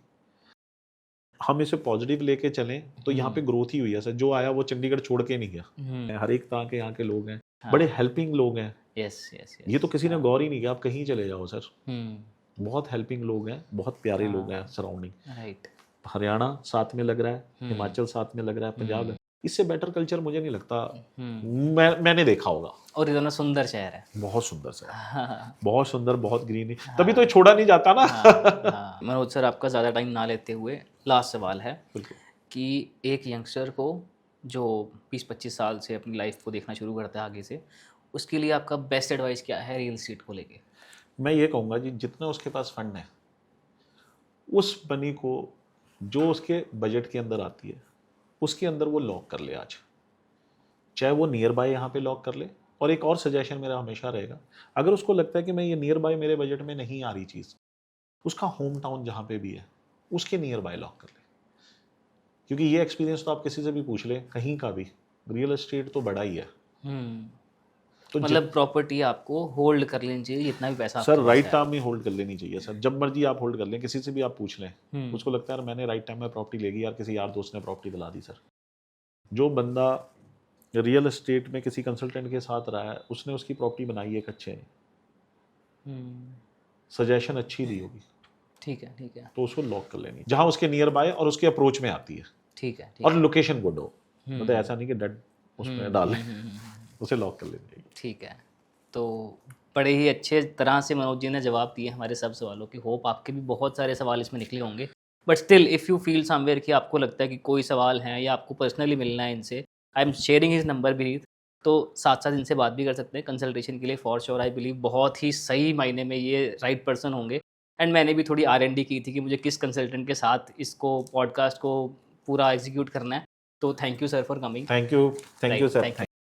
हम इसे पॉजिटिव लेके चलें तो यहाँ पे ग्रोथ ही हुई है सर। जो आया वो चंडीगढ़ छोड़ के नहीं गया। हर एक तरह के यहाँ के लोग हैं, बड़े हाँ, हेल्पिंग लोग हैं। यस, यस, ये यस। तो किसी ने हाँ, गौर ही नहीं किया, आप कहीं चले जाओ सर, हम्म, बहुत हेल्पिंग लोग हैं, बहुत प्यारे लोग हैं हाँ, सराउंडिंग। राइट। हरियाणा साथ में लग रहा है, हम्म, हिमाचल साथ में लग रहा है, पंजाब है। हम्म, इससे बेटर कल्चर मुझे नहीं लगता, हम्म। मैंने देखा होगा। और इतना सुंदर शहर है। बहुत सुंदर सर, हाँ, बहुत सुंदर, बहुत ग्रीनरी, तभी तो ये हाँ, छोड़ा नहीं जाता ना। हाँ, हाँ। मनोज सर, आपका ज़्यादा टाइम ना लेते हुए लास्ट सवाल है बिल्कुल। कि एक यंगस्टर को जो 20-25 साल से अपनी लाइफ को देखना शुरू करता है आगे से, उसके लिए आपका बेस्ट एडवाइस क्या है रियल एस्टेट को लेके? मैं ये कहूँगा जी, जितना उसके पास फंड है, उस मनी को जो उसके बजट के अंदर आती है, उसके अंदर वो लॉक कर ले आज। चाहे वो नियर बाय यहाँ पे लॉक कर ले। और एक और सजेशन मेरा हमेशा रहेगा, अगर उसको लगता है कि मैं ये नियर बाय मेरे बजट में नहीं आ रही चीज़, उसका होम टाउन जहाँ पे भी है उसके नियर बाय लॉक कर ले। क्योंकि ये एक्सपीरियंस तो आप किसी से भी पूछ ले, कहीं का भी, रियल एस्टेट तो बड़ा ही है। तो मतलब प्रॉपर्टी आपको होल्ड कर लेनी चाहिए जितना भी पैसा सर आपके पास राइट है। टाइम में होल्ड कर लेनी चाहिए सर, जब मर्जी आप होल्ड कर लें, किसी से भी आप पूछ लें। हम्म, उसको लगता है यार मैंने राइट टाइम में प्रॉपर्टी लेगी, यार किसी यार दोस्त ने प्रॉपर्टी दिला दी सर। जो बंदा रियल एस्टेट में किसी कंसल्टेंट के साथ रहा है, उसने उसकी प्रॉपर्टी बनाई है एक अच्छे, सजेशन अच्छी दी होगी, ठीक है, ठीक है, तो उसको लॉक कर लेनी, जहां उसके नियर बाय और उसके अप्रोच में आती है, ठीक है, ठीक और है। लोकेशन गुड हो। मतलब ऐसा नहीं कि डेड उसमें डाले, उसे लॉक कर लेनी चाहिए। ठीक है। तो बड़े ही अच्छे तरह से मनोज जी ने जवाब दिए हमारे सब सवालों की। होप आपके भी बहुत सारे सवाल इसमें निकले होंगे। But still if you feel somewhere कि आपको लगता है कि कोई सवाल है या आपको पर्सनली मिलना है इनसे, I am sharing his number beneath, तो साथ साथ इनसे बात भी कर सकते हैं कंसल्टेशन के लिए। फॉर श्योर आई बिलीव बहुत ही सही मायने में ये राइट पर्सन होंगे। एंड मैंने भी थोड़ी R&D की थी कि मुझे किस कंसल्टेंट के साथ इसको पॉडकास्ट को पूरा एग्जीक्यूट करना है। तो thank you sir for coming. Thank you right, sir. Thank you.